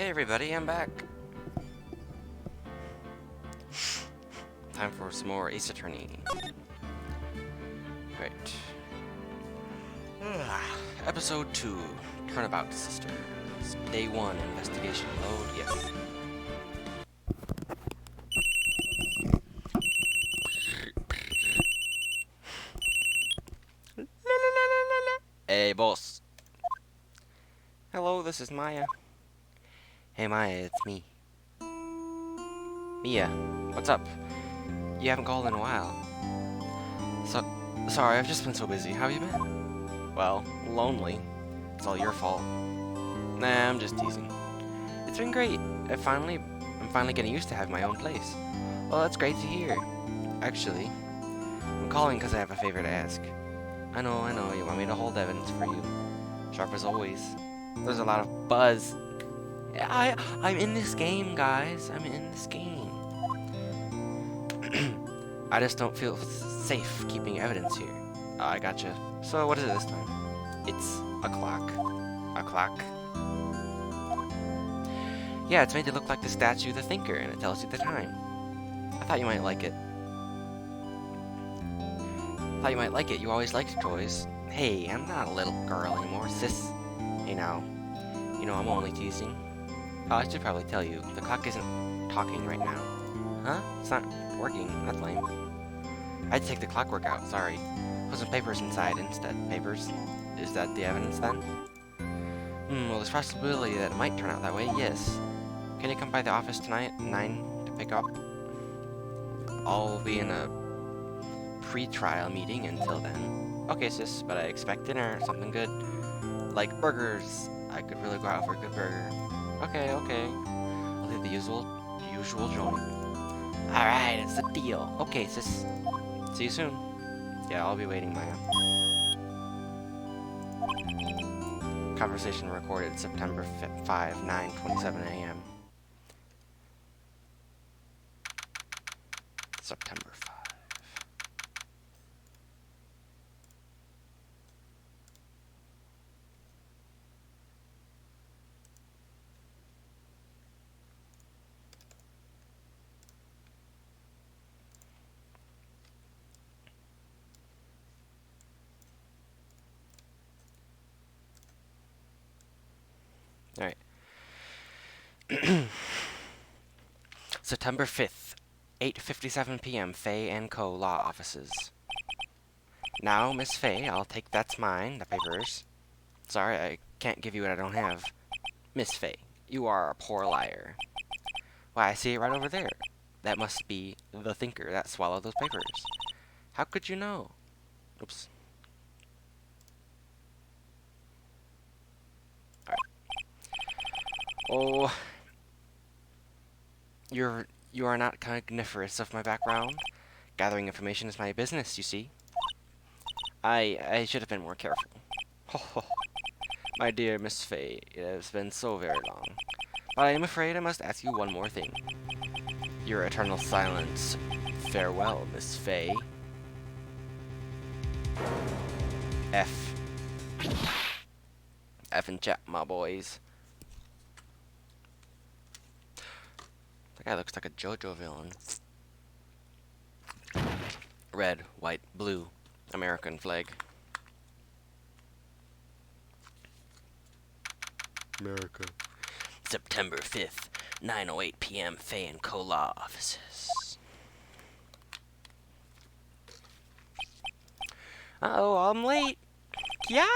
Hey everybody, I'm back. Time for some more Ace Attorney. Right. Episode 2, Turnabout Sisters. Day 1, Investigation Load, yes. Hey boss. Hello, this is Maya. Hey Maya, it's me. Mia, what's up? You haven't called in a while. Sorry, I've just been so busy. How have you been? Well, lonely. It's all your fault. Nah, I'm just teasing. It's been great. I'm finally getting used to having my own place. Well, that's great to hear. Actually, I'm calling because I have a favor to ask. I know, you want me to hold evidence for you. Sharp as always. There's a lot of buzz. I'm in this game, guys. I'm in this game. I just don't feel safe keeping evidence here. I gotcha. So what is it this time? It's a clock. A clock? Yeah, it's made to look like the statue of the thinker, and it tells you the time. I thought you might like it. You always liked toys. Hey, I'm not a little girl anymore, sis. Hey now. You know, I'm only teasing. Oh, I should probably tell you, the clock isn't talking right now. Huh? It's not working. That's lame. I had to take the clockwork out, sorry. Put some papers inside instead. Papers? Is that the evidence then? Well, there's a possibility that it might turn out that way, yes. Can you come by the office tonight at 9 to pick up? I'll be in a pre-trial meeting until then. Okay, sis, but I expect dinner, something good. Like burgers. I could really go out for a good burger. Okay. I'll hit the usual joint. Alright, it's a deal. Okay, sis. See you soon. Yeah, I'll be waiting, Maya. Conversation recorded September 5, 9:27 a.m. September 5. Alright. September 5th, 8:57 p.m. Fay & Co. Law Offices. Now, Miss Fay, I'll take that's mine, the papers. Sorry, I can't give you what I don't have. Miss Fay, you are a poor liar. Why, I see it right over there. That must be the thinker that swallowed those papers. How could you know? Oops. Alright. Oh, you are not cogniferous of my background. Gathering information is my business, you see. I should have been more careful. My dear Miss Fay, it has been so very long. But I am afraid I must ask you one more thing. Your eternal silence. Farewell, Miss Fay. F. F and chat, my boys. That guy looks like a JoJo villain. Red, white, blue. American flag. America. September 5th, 9:08 p.m. Fay & Co. Law Offices. Uh-oh, I'm late. Yeah!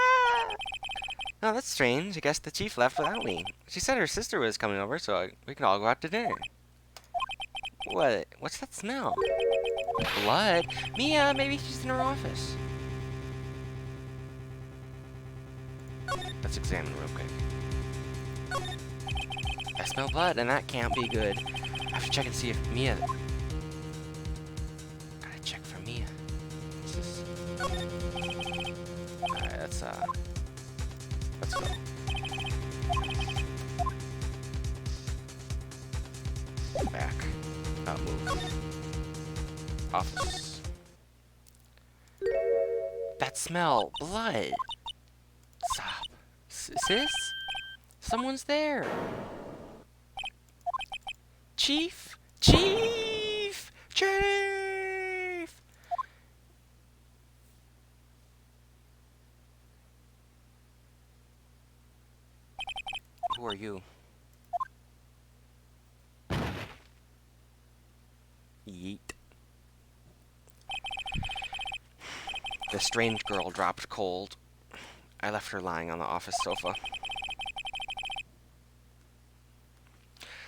Oh, that's strange. I guess the chief left without me. She said her sister was coming over, so we could all go out to dinner. What? What's that smell? Blood? Mia, maybe she's in her office. Let's examine real quick. I smell blood, and that can't be good. I have to check and see if Mia... Gotta check for Mia. Alright, let's go. Back. Move. Office. That smell. Blood. Stop. Sis? Someone's there. Chief! Chief! Chief! Who are you? Yeet. The strange girl dropped cold. I left her lying on the office sofa.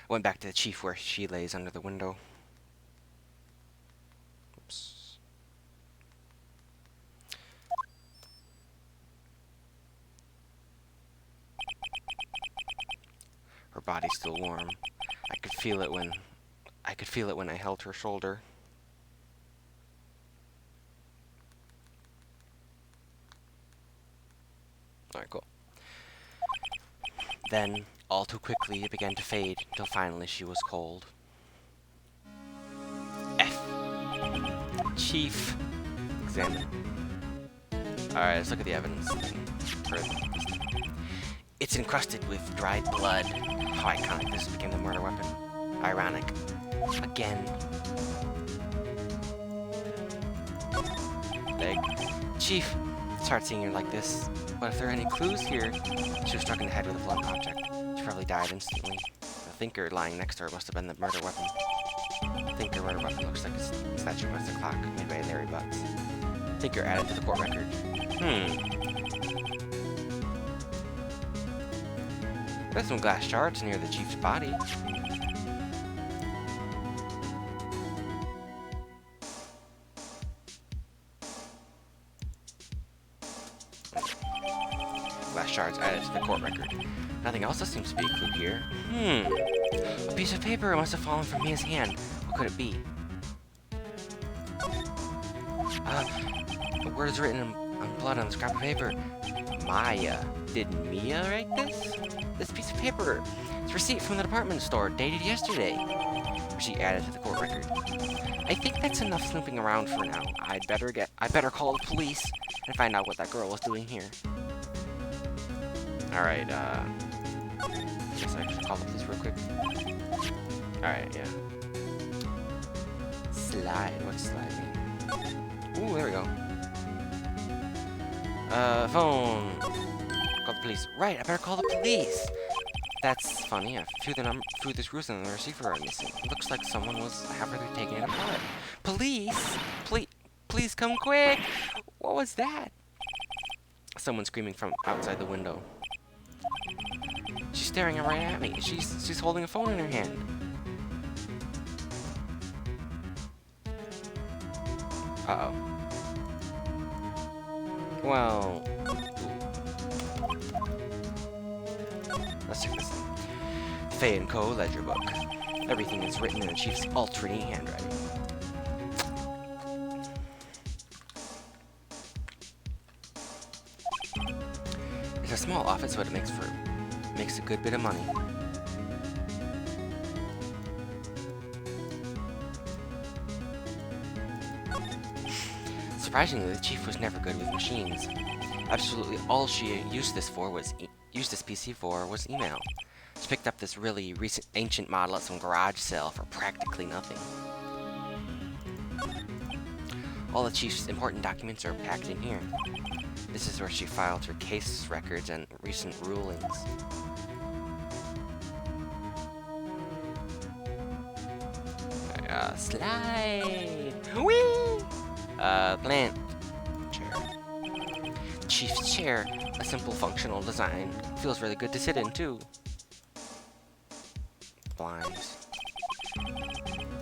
Went back to the chief where she lays under the window. Oops. Her body's still warm. I could feel it when I held her shoulder. Alright, cool. Then, all too quickly, it began to fade, until finally she was cold. F. Chief. Examine. Alright, let's look at the evidence. It's encrusted with dried blood. How iconic this became the murder weapon. Ironic. Again. Leg. Chief, it's hard seeing her like this. But if there are any clues here, she was struck in the head with a blunt object. She probably died instantly. The thinker lying next to her must have been the murder weapon. The thinker murder weapon looks like a statue against a clock made by Larry Butts. Thinker added to the court record. There's some glass shards near the chief's body. Glass shards added to the court record. Nothing else seems to be a clue here. A piece of paper must have fallen from Mia's hand. What could it be? The words written in blood on the scrap of paper. Maya. Did Mia write this? This piece of paper. It's a receipt from the department store, dated yesterday. Receipt added to the court record. I think that's enough snooping around for now. I better call the police and find out what that girl was doing here. Alright, guess I should call the police real quick. Alright, yeah. Slide. What's slide mean? Ooh, there we go. Phone. Call the police. Right, I better call the police. That's funny. A few of the screws in the receiver are missing. It looks like someone was halfway taking it apart. Police! Please come quick! What was that? Someone screaming from outside the window. She's staring right at me. She's holding a phone in her hand. Uh-oh. Well... Let's check this out. Fay & Co. Ledger Book. Everything is written in the chief's ultra-neat handwriting. It's a small office, but it makes a good bit of money. Surprisingly, the chief was never good with machines. Absolutely all she used this PC for was email. She picked up this really recent ancient model at some garage sale for practically nothing. All the chief's important documents are packed in here. This is where she filed her case records and recent rulings. Slide! Whee! Plant. Chair. Chief's chair. A simple functional design. Feels really good to sit in, too. Blinds.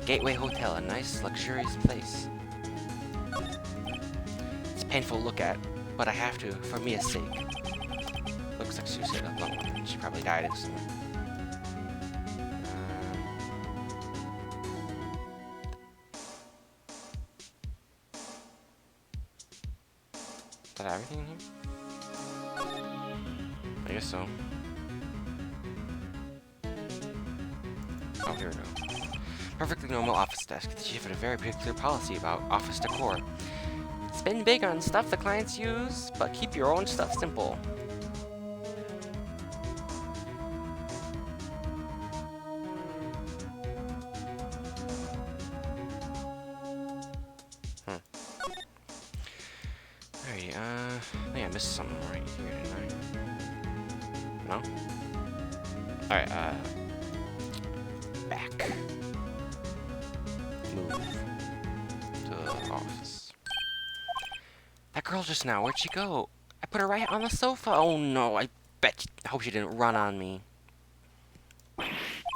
Gateway Hotel, a nice, luxurious place. It's painful to look at, but I have to, for Mia's sake. Looks like she was hit alone. She probably died instantly. Is that everything in here? I guess so. Oh, here we go. Perfectly normal office desk. The chief had a very clear policy about office decor. Spend big on stuff the clients use, but keep your own stuff simple. missed something right here, didn't I? No? Alright, back. Move to the office. That girl just now, where'd she go? I put her right on the sofa. Oh no, I hope she didn't run on me.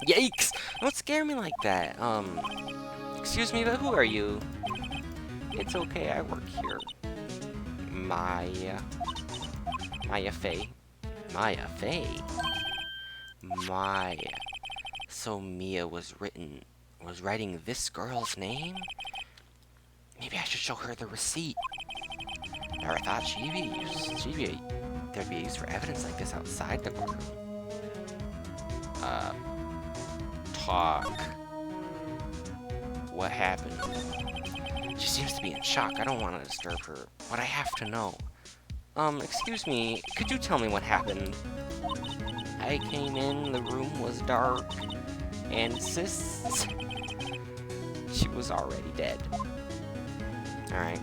Yikes! Don't scare me like that. Excuse me, but who are you? It's okay, I work here. Maya Faye. Maya Faye? Maya. So Mia was writing this girl's name? Maybe I should show her the receipt. Never thought there'd be use for evidence like this outside the courtroom. Talk. What happened? She seems to be in shock. I don't want to disturb her, but I have to know. Excuse me, could you tell me what happened? I came in, the room was dark, and sis, she was already dead. Alright.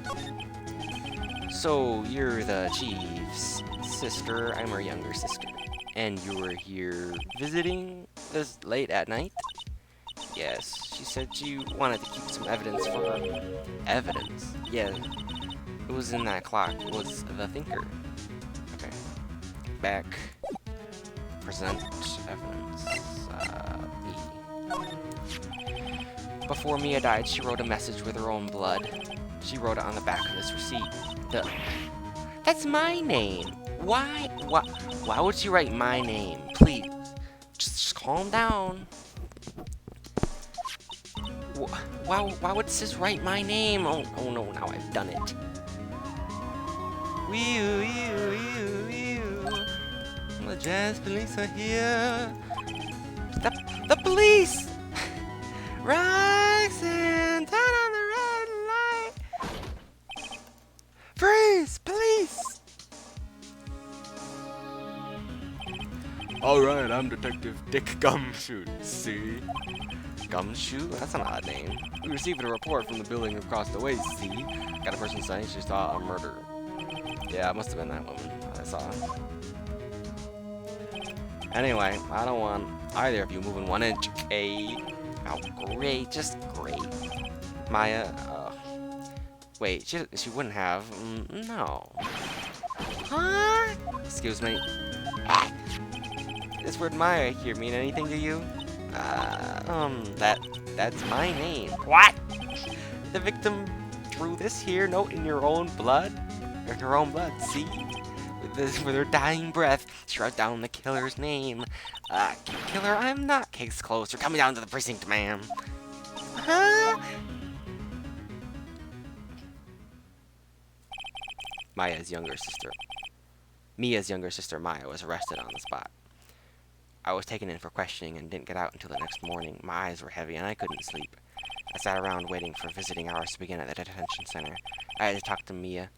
So, you're the chief's sister, I'm her younger sister. And you were here visiting this late at night? Yes, she said she wanted to keep some evidence for her. Evidence? Yeah, it was in that clock. It was the thinker. Okay. Back. Present evidence. Me. Before Mia died, she wrote a message with her own blood. She wrote it on the back of this receipt. That's my name. Why would she write my name? Please, just calm down. Why would sis write my name? Oh no, now I've done it. The jazz police are here. The police! Roxanne, turn on the red light. Freeze, police! Alright, I'm Detective Dick Gumshoe. See? Gumshoe? That's an odd name. We received a report from the building across the way, see? Got a person saying she saw a murder. Yeah, it must have been that woman I saw. Anyway, I don't want either of you moving 1 inch, okay? Oh, great, just great. Maya, wait, she wouldn't have, no. Huh? Excuse me. This word Maya here mean anything to you? That's my name. What? The victim drew this here note in your own blood? In her own blood, see? With her dying breath, she wrote down the killer's name. Killer, I'm not. Case closed. You're coming down to the precinct, ma'am. Huh? Mia's younger sister, Maya, was arrested on the spot. I was taken in for questioning and didn't get out until the next morning. My eyes were heavy and I couldn't sleep. I sat around waiting for visiting hours to begin at the detention center. I had to talk to Maya,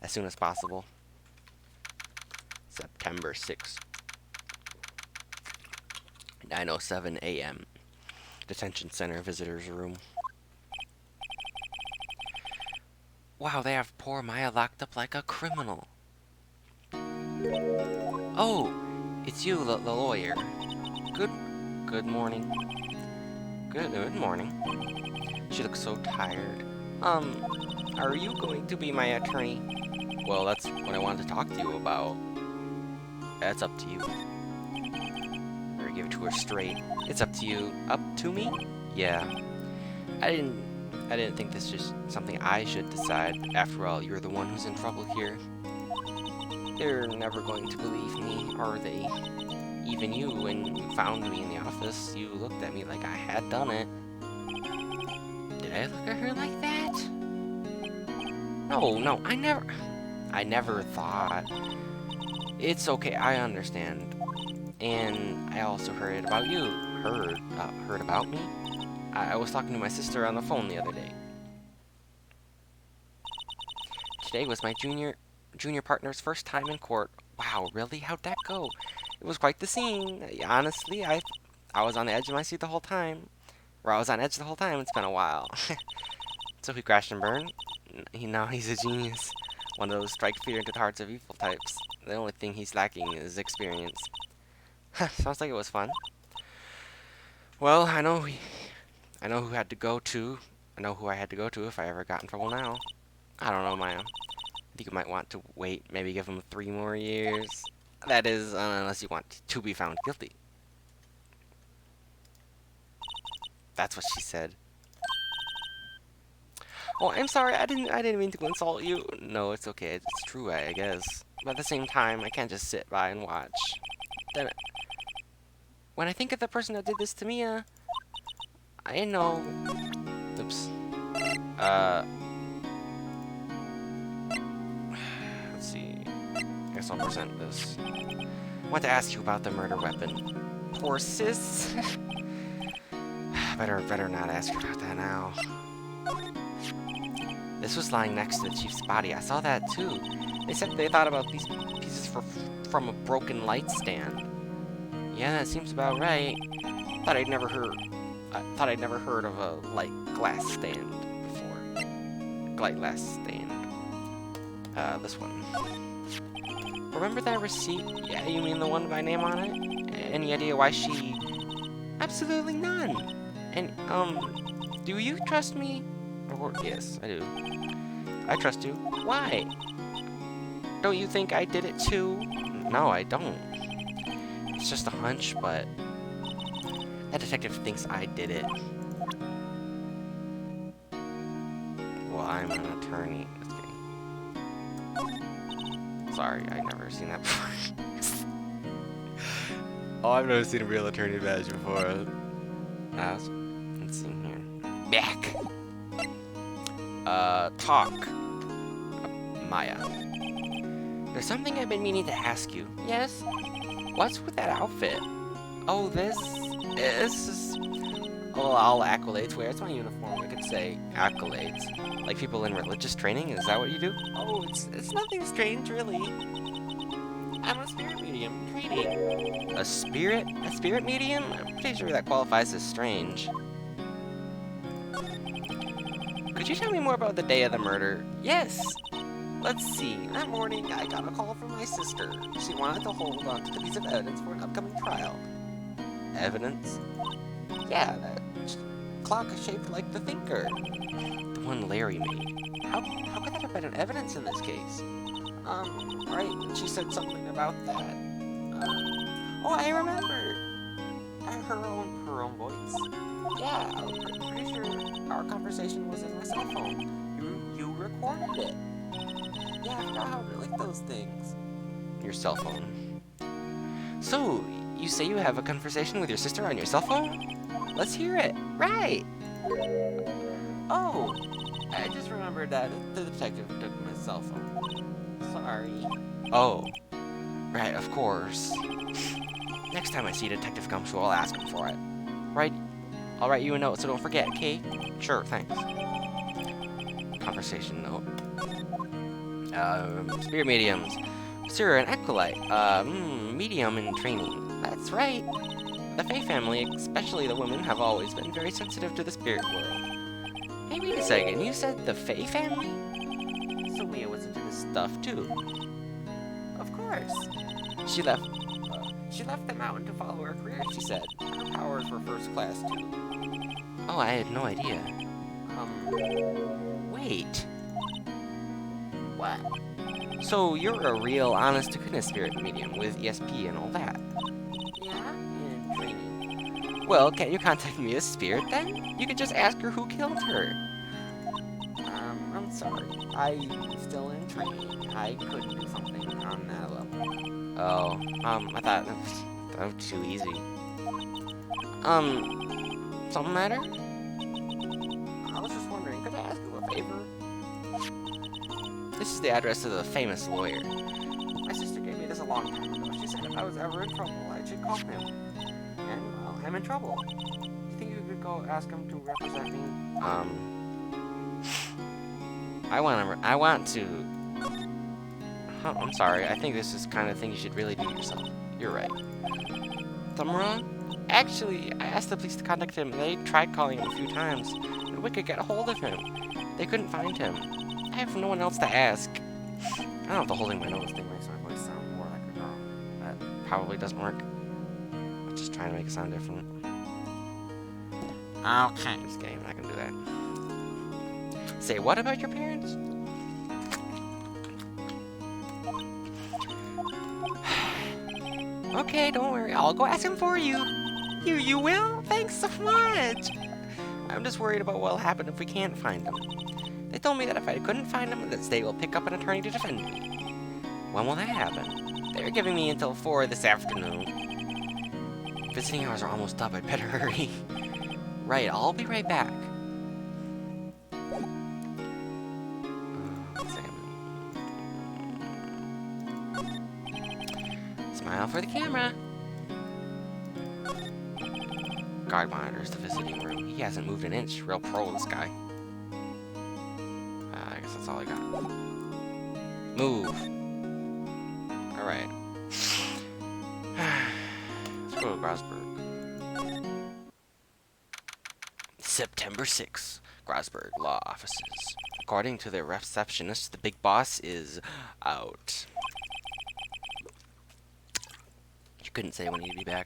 as soon as possible. September 6th. 9:07 a.m. Detention center visitor's room. Wow, they have poor Maya locked up like a criminal. Oh, it's you, the lawyer. Good morning. Good morning. She looks so tired. Are you going to be my attorney? Well, that's what I wanted to talk to you about. That's up to you. Better give it to her straight. It's up to you. Up to me? Yeah. I didn't think this was just something I should decide. After all, you're the one who's in trouble here. They're never going to believe me, are they? Even you, when you found me in the office, you looked at me like I had done it. Did I look at her like that? No, I never thought. It's okay, I understand. And I also heard about you. Heard about me? I was talking to my sister on the phone the other day. Today was my junior partner's first time in court. Wow, really? How'd that go? It was quite the scene. Honestly, I was on the edge of my seat the whole time. Or I was on edge the whole time. It's been a while. So he crashed and burned? He's a genius. One of those strike fear into the hearts of evil types. The only thing he's lacking is experience. Sounds like it was fun. Well, I know who had to go to. I know who I had to go to if I ever got in trouble now. I don't know, Maya. I think you might want to wait, maybe give him 3 more years. That is, unless you want to be found guilty. That's what she said. Oh, I'm sorry. I didn't mean to insult you. No, it's okay. It's true, I guess. But at the same time, I can't just sit by and watch. Then, when I think of the person that did this to Mia, I know. Oops. Let's see. I guess I'll present this. I want to ask you about the murder weapon. Poor sis. Better not ask you about that now. This was lying next to the chief's body. I saw that too. They said they thought about these pieces from a broken light stand. Yeah, that seems about right. I thought I'd never heard of a light glass stand before. Light glass stand. This one. Remember that receipt? Yeah, you mean the one with my name on it? Any idea why she? Absolutely none. And do you trust me? Or yes, I do. I trust you. Why? Don't you think I did it too? No, I don't. It's just a hunch, but that detective thinks I did it. Well, I'm an attorney. Just kidding. Sorry, I've never seen that before. Oh, I've never seen a real attorney badge before. Let's see here. Back. Talk. Maya. There's something I've been meaning to ask you. Yes? What's with that outfit? Oh, this is... Oh, all accolades. Where's my uniform? I could say accolades. Like people in religious training? Is that what you do? Oh, it's nothing strange, really. I'm a spirit medium training. A spirit medium? I'm pretty sure that qualifies as strange. Could you tell me more about the day of the murder? Yes. Let's see. That morning, I got a call from my sister. She wanted to hold on to the piece of evidence for an upcoming trial. Evidence? Yeah, that clock shaped like the thinker. The one Larry made. How could that have been an evidence in this case? Right, she said something about that. Oh, I remember. Her own voice. Yeah, I'm pretty sure our conversation was in my cell phone. You recorded it. Yeah, I forgot how to like those things. Your cell phone. So, you say you have a conversation with your sister on your cell phone? Let's hear it. Right. Oh, I just remembered that the detective took my cell phone. Sorry. Oh, right, of course. Next time I see Detective Gumshoe, I'll ask him for it. Right? I'll write you a note so don't forget, okay? Sure, thanks. Conversation note. Spirit mediums. Sir, an acolyte. Medium in training. That's right. The Fae family, especially the women, have always been very sensitive to the spirit world. Hey, wait a second. You said the Fae family? So Mia was into this stuff, too. Of course. She left the mountain to follow her career, she said. Her powers were first class, too. Oh, I had no idea. Wait. What? So you're a real honest-to-goodness spirit medium with ESP and all that? Yeah, in training. Well, can't you contact Mia's spirit then? You could just ask her who killed her. I'm sorry. I'm still in training. I couldn't do something on that level. Oh, I thought that was too easy. Something matter? I was just wondering, could I ask you a favor? This is the address of the famous lawyer. My sister gave me this a long time ago. She said if I was ever in trouble, I should call him. And, well, I'm in trouble. Do you think you could go ask him to represent me? I want to... Oh, I'm sorry. I think this is the kind of thing you should really do yourself. You're right. Something wrong? Actually, I asked the police to contact him. They tried calling him a few times, but we could get a hold of him. They couldn't find him. I have no one else to ask. I don't know if the holding my nose thing makes my voice sound more like a girl. That probably doesn't work. I'm just trying to make it sound different. Okay. Just kidding, I'm not gonna do that. Say what about your parents? Okay, don't worry. I'll go ask him for you. You will? Thanks so much. I'm just worried about what'll happen if we can't find him. They told me that if I couldn't find him, that they will pick up an attorney to defend me. When will that happen? They're giving me until 4 this afternoon. Visiting hours are almost up. I'd better hurry. Right, I'll be right back. Smile for the camera. Guard monitors the visiting room. He hasn't moved an inch. Real pro, this guy. I guess that's all I got. Move. Alright. Let's go to Grasberg. September 6th. Grasberg Law Offices. According to the receptionist, the big boss is out. You couldn't say when he'd be back.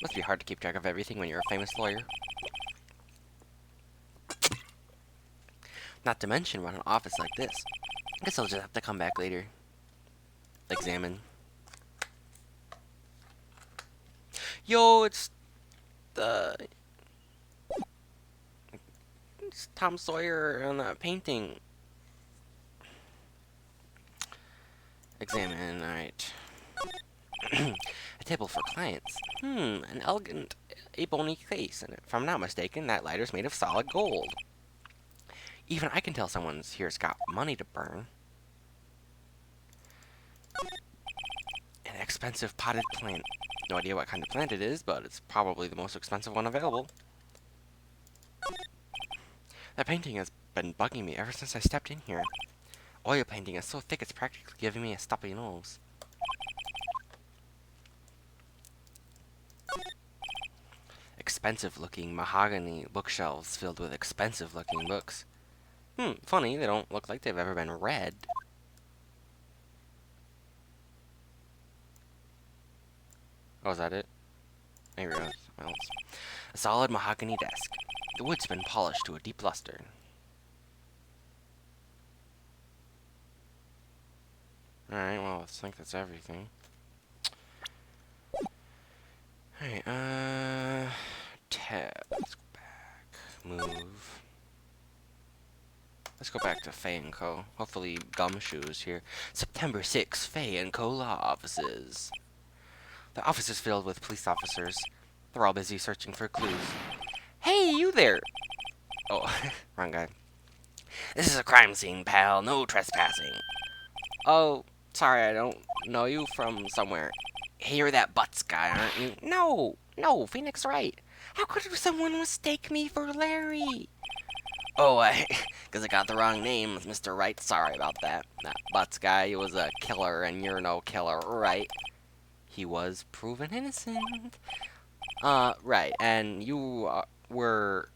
Must be hard to keep track of everything when you're a famous lawyer. Not to mention run an office like this. I guess I'll just have to come back later. Examine. Yo, it's Tom Sawyer on that painting. Examine, alright. A table for clients. An elegant ebony case, and if I'm not mistaken, that lighter's made of solid gold. Even I can tell someone's here's got money to burn. An expensive potted plant. No idea what kind of plant it is, but it's probably the most expensive one available. That painting has been bugging me ever since I stepped in here. Oil painting is so thick it's practically giving me a stuffy nose. Expensive-looking mahogany bookshelves filled with expensive-looking books. Funny, they don't look like they've ever been read. Oh, is that it? Maybe it was something else. A solid mahogany desk. The wood's been polished to a deep luster. Alright, well, I think that's everything. Alright, tab. Let's go back. Move. Let's go back to Faye & Co. Hopefully Gumshoe's here. September 6th, Faye & Co. Law Offices. The office is filled with police officers. They're all busy searching for clues. Hey, you there! Oh, wrong guy. This is a crime scene, pal. No trespassing. Oh, sorry, I don't know you from somewhere. Hey, you're that Butts guy, aren't you? No, Phoenix Wright. How could someone mistake me for Larry? Oh, because I got the wrong name, Mr. Wright. Sorry about that. That Butts guy, he was a killer, and you're no killer, right? He was proven innocent. Right, and you were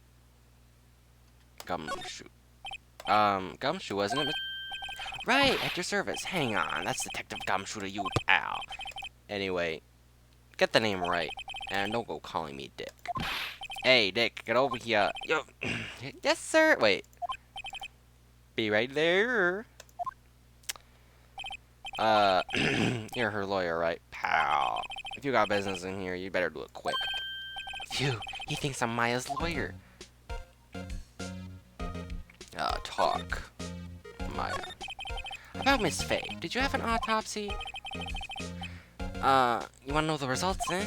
Gumshoe. Gumshoe, wasn't it? Right, at your service. Hang on, that's Detective Gumshoe to you, pal. Anyway, get the name right, and don't go calling me Dick. Hey, Dick, get over here. Yo. Yes, sir. Wait. Be right there. You're her lawyer, right, pal? If you got business in here, you better do it quick. Phew, he thinks I'm Maya's lawyer. Talk. Maya. About Miss Faye, did you have an autopsy? You wanna know the results, eh?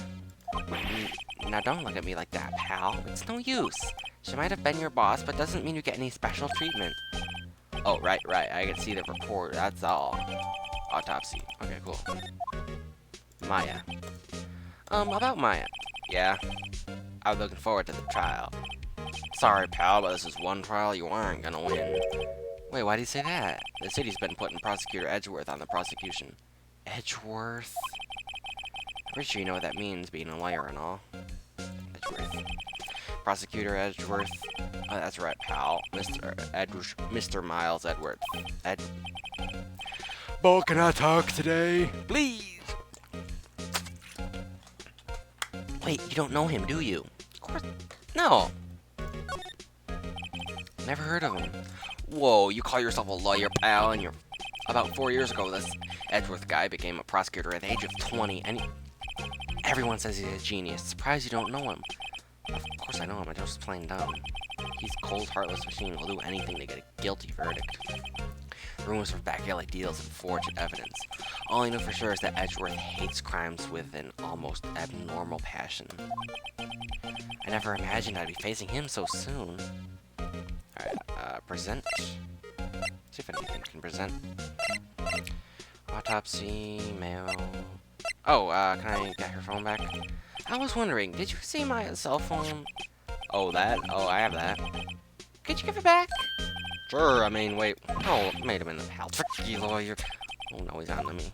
Now don't look at me like that, pal. It's no use. She might have been your boss, but doesn't mean you get any special treatment. Oh, right. I can see the report, that's all. Autopsy. Okay, cool. Maya. About Maya. Yeah. I was looking forward to the trial. Sorry, pal, but this is one trial you aren't gonna win. Wait, why do you say that? The city's been putting Prosecutor Edgeworth on the prosecution. Edgeworth? I'm pretty sure you know what that means, being a lawyer and all. Edgeworth. Prosecutor Edgeworth. Oh, that's right, pal. Mr. Miles Edgeworth. Bo, can I talk today? Please! Wait, you don't know him, do you? Of course. No. Never heard of him. Whoa, you call yourself a lawyer, pal, and you're... About 4 years ago, this Edgeworth guy became a prosecutor at the age of 20, and everyone says he's a genius. Surprised you don't know him. Of course I know him, I'm just plain dumb. He's a cold, heartless machine, will do anything to get a guilty verdict. Rumors of back alley deals and forged evidence. All I know for sure is that Edgeworth hates crimes with an almost abnormal passion. I never imagined I'd be facing him so soon. Alright, present. See if anything can present. Autopsy, mail. Oh, can I get her phone back? I was wondering, did you see my cell phone? Oh, that? Oh, I have that. Could you give it back? Sure, I mean, wait. Oh, made him in the pal. Tricky lawyer. Oh, no, he's on to me.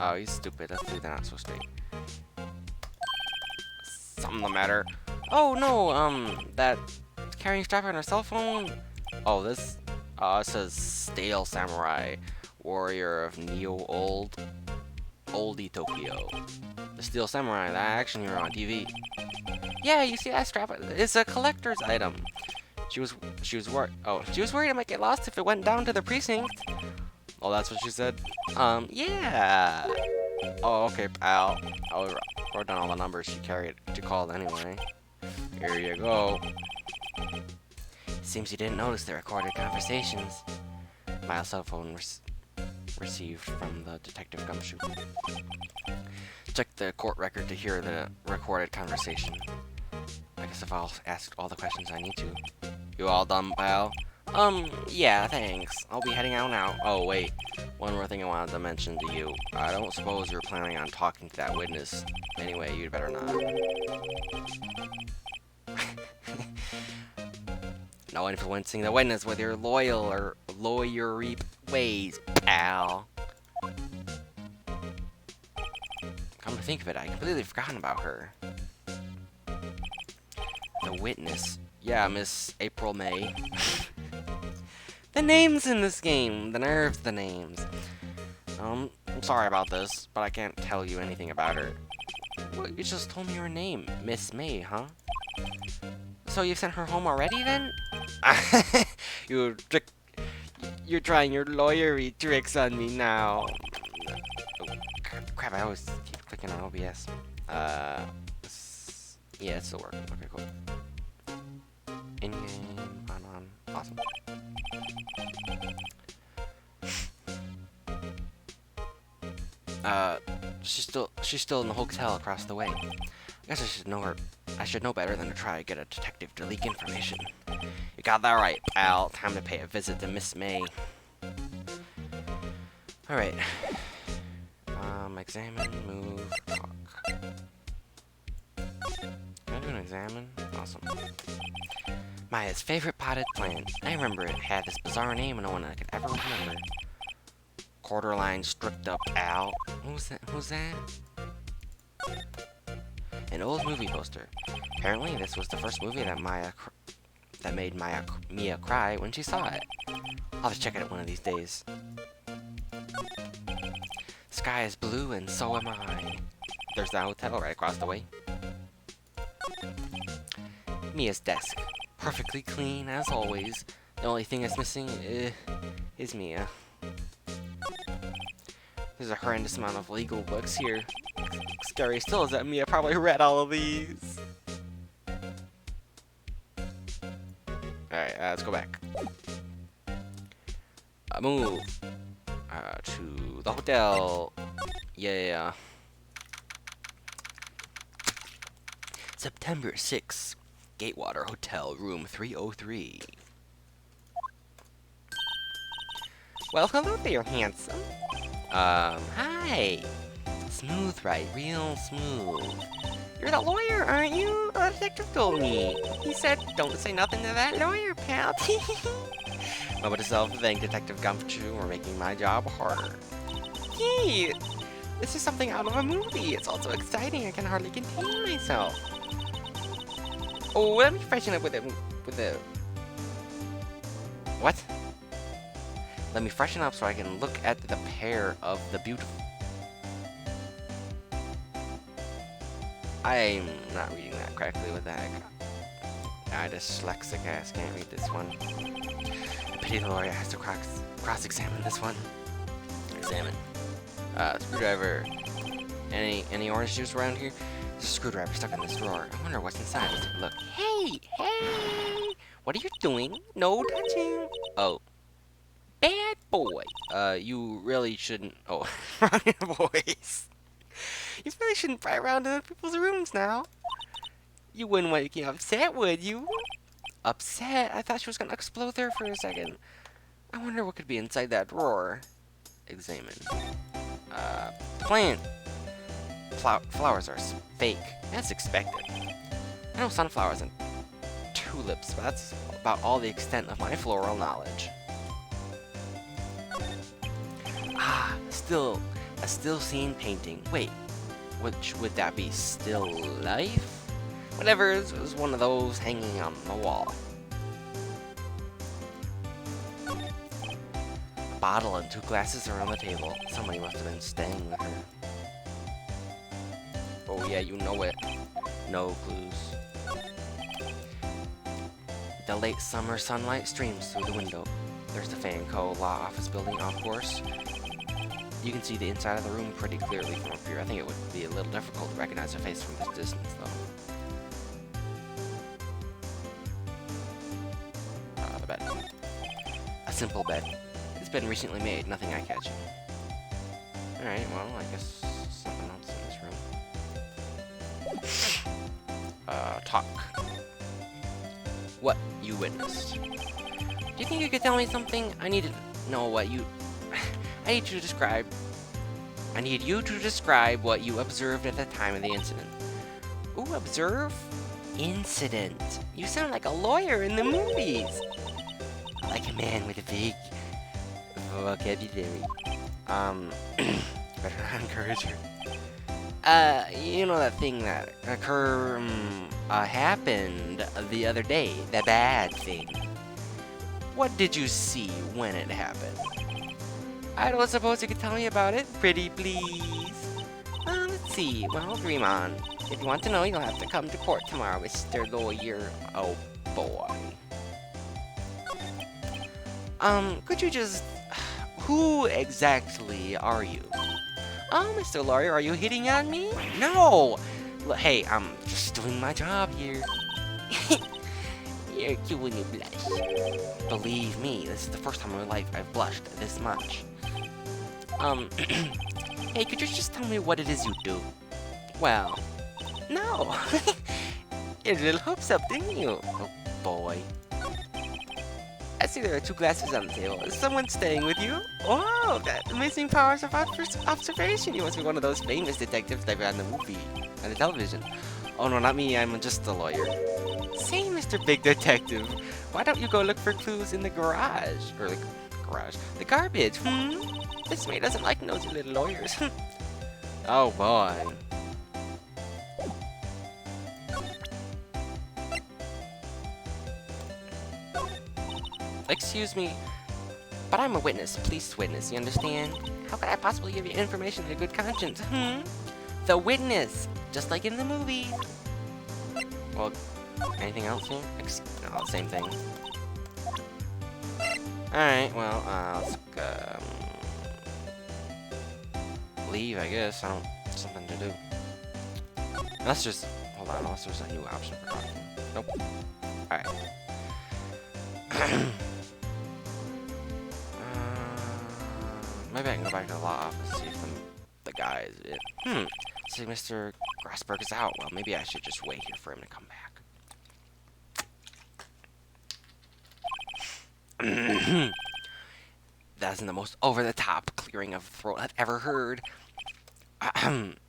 Oh, he's stupid. That's they're not so straight. Something the matter. Oh, no, that carrying strap on her cell phone? Oh, this, it says Stale Samurai, Warrior of Oldie Tokyo. The Steel Samurai, that action hero on TV. Yeah, you see that strap? It's a collector's item. She was worried. Oh, she was worried it might get lost if it went down to the precinct. Oh, that's what she said. Yeah. Oh, okay, pal. I wrote down all the numbers she called anyway. Here you go. Seems you didn't notice the recorded conversations. My cell phone received from the Detective Gumshoe. Check the court record to hear the recorded conversation. I guess if I'll ask all the questions I need to. You all done, pal? Yeah, thanks. I'll be heading out now. Oh, wait. One more thing I wanted to mention to you. I don't suppose you're planning on talking to that witness. Anyway, you'd better not. No influencing the witness with your loyal or lawyery ways, pal. Come to think of it, I completely forgotten about her. The witness. Yeah, Miss April May. The names in this game. The nerves of the names. I'm sorry about this, but I can't tell you anything about her. Well, you just told me her name. Miss May, huh? So you sent her home already, then? You're trying your lawyery tricks on me now. Oh, crap, I always keep clicking on OBS. Yeah, it's still working. Okay, cool. In-game, on. Awesome. She's still in the hotel across the way. I guess I should know better than to try to get a detective to leak information. You got that right, pal. Time to pay a visit to Miss May. Alright. Examine, move, talk. Can I do an examine? Awesome. Maya's favorite potted plant. I remember it had this bizarre name and no one I could ever remember. Quarterline stripped up pal. Who's that? An old movie poster. Apparently, this was the first movie that made Mia cry when she saw it. I'll have to check it out one of these days. Sky is blue and so am I. There's the hotel right across the way. Mia's desk. Perfectly clean as always. The only thing that's missing is Mia. There's a horrendous amount of legal books here. Scary still is that Mia probably read all of these. Alright, let's go back. Move. To the hotel. Yeah. September 6th. Gatewater Hotel, room 303. Well, hello there, handsome. Hi. Smooth, right? Real smooth. You're the lawyer, aren't you? The detective told me. He said, don't say nothing to that lawyer, pal. Moment to self-thank Detective Gumshoe for making my job harder. Gee, this is something out of a movie. It's also exciting. I can hardly contain myself. Oh, let me freshen up with What? Let me freshen up so I can look at the pair of the beautiful... I'm not reading that correctly. What the heck? I dyslexic ass can't read this one. Pity the lawyer has to cross-examine this one. Examine. Screwdriver. Any orange juice around here? There's a screwdriver stuck in this drawer. I wonder what's inside. Let's take a look. Hey! What are you doing? No touching. Oh. Bad boy. You really shouldn't... Oh, wrong voice. You really shouldn't pry around in other people's rooms now. You wouldn't want to get upset, would you? Upset? I thought she was gonna explode there for a second. I wonder what could be inside that drawer. Examine. Plant. Flowers are fake. That's expected. I know sunflowers and tulips, but that's about all the extent of my floral knowledge. Ah, a still scene painting. Wait, which would that be? Still life? Whatever, it was one of those hanging on the wall. A bottle and 2 glasses are on the table. Somebody must have been staying with her. Oh yeah, you know it. No clues. The late summer sunlight streams through the window. There's the Fanco Law Office building, of course. You can see the inside of the room pretty clearly from up here. I think it would be a little difficult to recognize her face from this distance, though. The bed. A simple bed. It's been recently made, nothing eye-catching. Alright, well, I guess something else in this room. Talk. What you witnessed. Do you think you could tell me something? I need to know what you... I need you to describe what you observed at the time of the incident. Ooh, observe? Incident. You sound like a lawyer in the movies. Like a man with a big vocabulary. Better not encourage her. You know that thing that happened the other day, the bad thing. What did you see when it happened? I don't suppose you could tell me about it, pretty please. Let's see. Well, dream on. If you want to know, you'll have to come to court tomorrow, Mr. Lawyer. Oh, boy. Could you just... Who exactly are you? Oh, Mr. Lawyer, are you hitting on me? No! Hey, I'm just doing my job here. You're cute when you blush. Believe me, this is the first time in my life I've blushed this much. Hey, could you just tell me what it is you do? Well, no. You're a little hopes up, didn't you? Oh, boy. I see there are 2 glasses on the table. Is someone staying with you? Oh, that amazing powers of observation. You must be one of those famous detectives that on the movie, on the television. Oh, no, not me. I'm just a lawyer. Say, Mr. Big Detective, why don't you go look for clues in the garage? Or the garage. The garbage, This man doesn't like nosy little lawyers. Oh, boy. Excuse me, but I'm a witness, police witness, you understand? How could I possibly give you information in a good conscience, The witness, just like in the movie. Well, anything else here? No, same thing. Alright, well, let's leave, I guess. I don't... something to do. Let's just... hold on, unless there's a new option for talking. Nope. Alright. Maybe I can go back to the law office, see if the guy is it. See, Mr. Grassberg is out. Well, maybe I should just wait here for him to come back. That isn't the most over-the-top clearing of throat I've ever heard.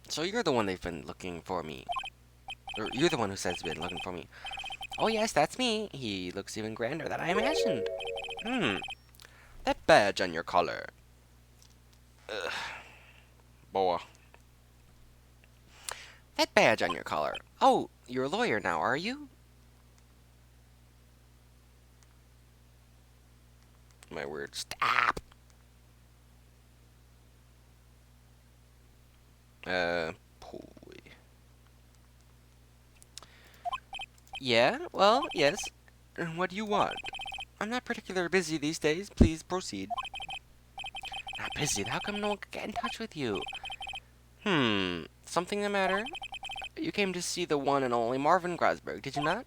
So you're the one they've been looking for me. Or you're the one who says you've been looking for me. Oh yes, that's me. He looks even grander than I imagined. That badge on your collar. Ugh. Boy. That badge on your collar. Oh, you're a lawyer now, are you? my word. Stop! Boy. Yeah? Well, yes. And what do you want? I'm not particularly busy these days. Please proceed. Not busy? How come no one could get in touch with you? Something the matter? You came to see the one and only Marvin Grasberg, did you not?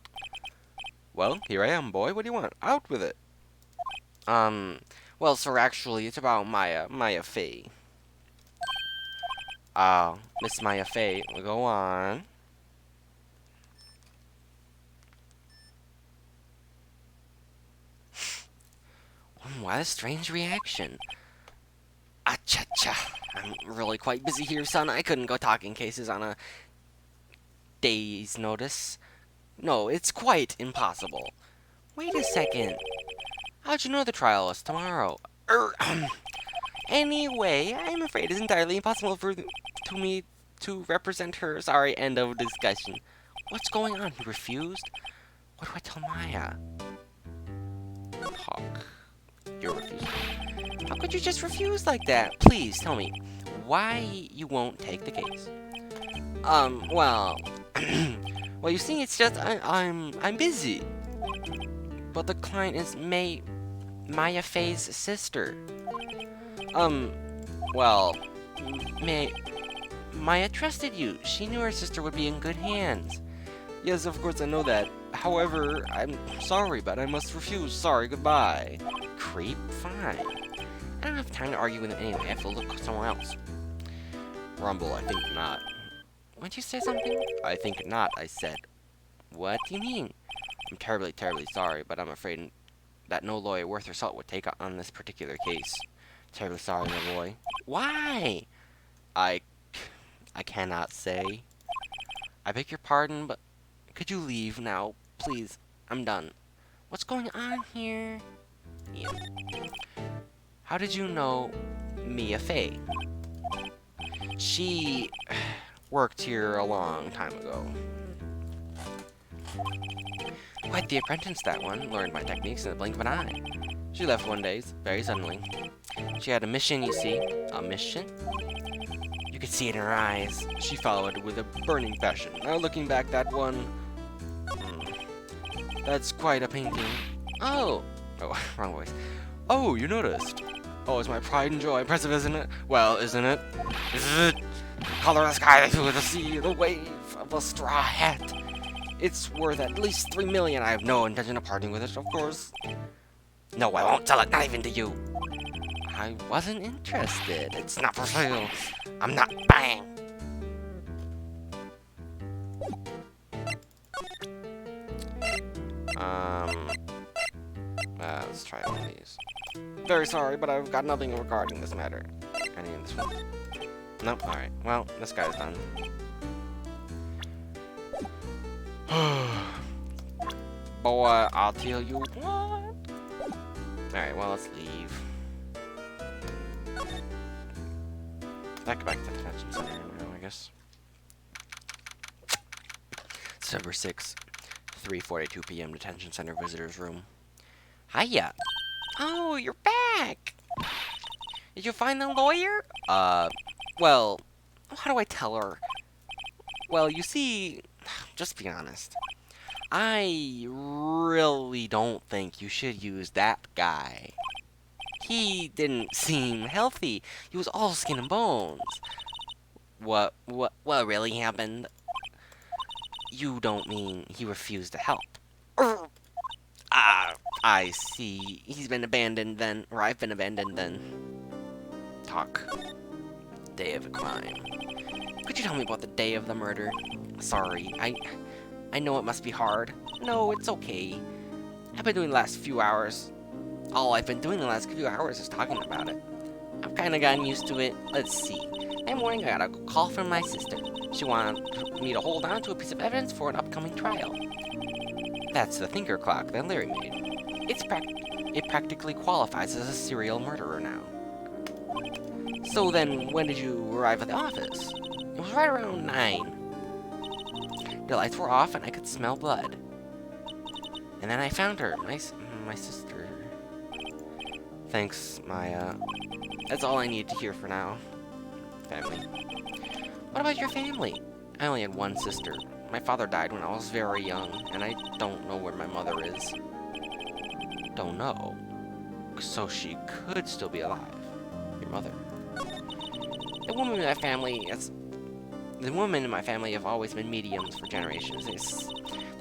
Well, here I am, boy. What do you want? Out with it. Well, sir, actually, it's about Maya Fey. Miss Maya Fey, go on. What a strange reaction. Acha-cha. I'm really quite busy here, son. I couldn't go talking cases on a day's notice. No, it's quite impossible. Wait a second. How'd you know the trial is tomorrow? Anyway, I'm afraid it's entirely impossible for me to represent her. Sorry, end of discussion. What's going on? He refused? What do I tell Maya? Hawk. You're refusing. How could you just refuse like that? Please, tell me why you won't take the case. Well... well, you see, it's just, I'm busy. But the client is Maya Fey's sister. Well, Maya trusted you. She knew her sister would be in good hands. Yes, of course I know that. However, I'm sorry, but I must refuse. Sorry, goodbye. Creep? Fine. I don't have time to argue with him anyway. I have to look somewhere else. Rumble, I think not. What'd you say something? I think not, I said. What do you mean? I'm terribly, terribly sorry, but I'm afraid that no lawyer worth her salt would take on this particular case. Terribly sorry, my boy. Why? I cannot say. I beg your pardon, but could you leave now, please? I'm done. What's going on here? Yeah. How did you know Mia Fey? She worked here a long time ago. Quite the apprentice, that one. Learned my techniques in the blink of an eye. She left one day, very suddenly. She had a mission, you see. A mission? You could see it in her eyes. She followed with a burning passion. Now looking back, that one... that's quite a painting. Oh! Oh, wrong voice. Oh, you noticed. Oh, it's my pride and joy. Impressive, isn't it? Well, isn't it? Is it? The color of the sky, the sea, the wave of a straw hat. It's worth at least 3 million. I have no intention of parting with it, of course. No, I won't sell it, not even to you. I wasn't interested. It's not for sale. I'm not buying. Let's try one of these. Very sorry, but I've got nothing regarding this matter. I need this one. Nope, alright. Well, this guy's done. Boy, I'll tell you what. Alright, well, let's leave. Back to the detention center now, I guess. December 6th, 3:42 p.m. Detention center visitors room. Hiya! Oh, you're back! Did you find the lawyer? Well, how do I tell her? Well, you see, just be honest. I really don't think you should use that guy. He didn't seem healthy. He was all skin and bones. What really happened? You don't mean he refused to help? I see. He's been abandoned then, or I've been abandoned then. Talk. Day of the crime. Could you tell me about the day of the murder? Sorry, I know it must be hard. No, it's okay. I've been doing the last few hours. All I've been doing the last few hours is talking about it. I've kind of gotten used to it. Let's see. That morning I got a call from my sister. She wanted me to hold on to a piece of evidence for an upcoming trial. That's the thinker clock that Larry made. It practically qualifies as a serial murderer now. So then, when did you arrive at the office? It was right around 9. The lights were off and I could smell blood. And then I found her, my sister. Thanks, Maya. That's all I need to hear for now. Family. What about your family? I only had one sister. My father died when I was very young, and I don't know where my mother is. Don't know. So she could still be alive. Your mother. The women in my family have always been mediums for generations.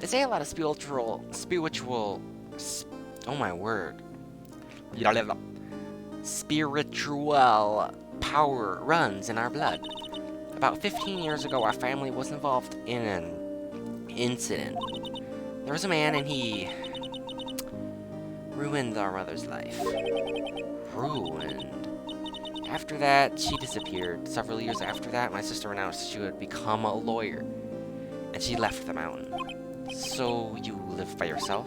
They say a lot of oh my word. Spiritual power runs in our blood. About 15 years ago, our family was involved in an incident. There was a man and he ruined our mother's life. Ruined. After that, she disappeared. Several years after that, my sister announced she would become a lawyer. And she left the mountain. So, you live by yourself?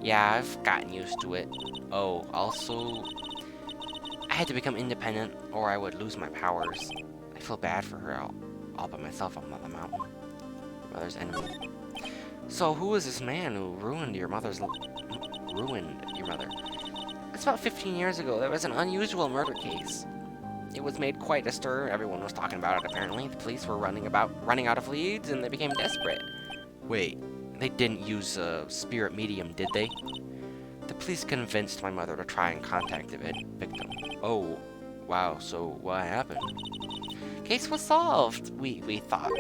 Yeah, I've gotten used to it. Oh, also, I had to become independent or I would lose my powers. I feel bad for her all by myself on the mountain. Your mother's enemy. So, who was this man who ruined your mother? It's about 15 years ago. There was an unusual murder case. It was made quite a stir. Everyone was talking about it, apparently. The police were running out of leads, and they became desperate. Wait, they didn't use a spirit medium, did they? The police convinced my mother to try and contact the victim. Oh, wow, so what happened? Case was solved, we thought.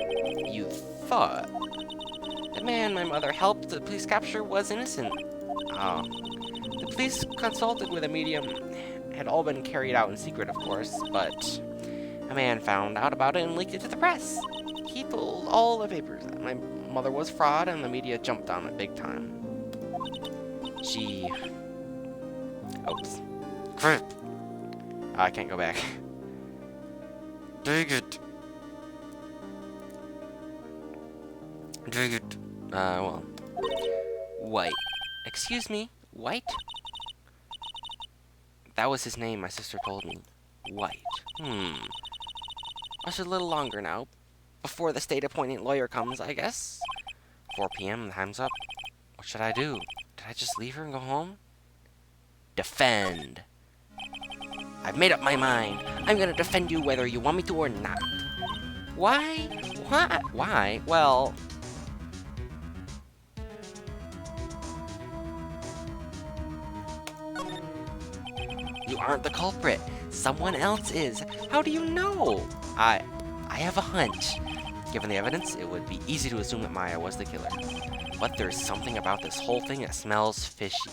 You thought? The man my mother helped the police capture was innocent. Oh. The police consulted with a medium. Had all been carried out in secret, of course, but a man found out about it and leaked it to the press. He pulled all the papers. My mother was fraud, and the media jumped on it big time. Oops. I can't go back. Dang it. Well. White. Excuse me? White? That was his name, my sister told me. White. Just a little longer now. Before the state-appointed lawyer comes, I guess. 4 p.m., time's up. What should I do? Did I just leave her and go home? Defend. I've made up my mind. I'm gonna defend you whether you want me to or not. Why? What? Why? Well... You aren't the culprit. Someone else is. How do you know? I have a hunch. Given the evidence, it would be easy to assume that Maya was the killer. But there's something about this whole thing that smells fishy.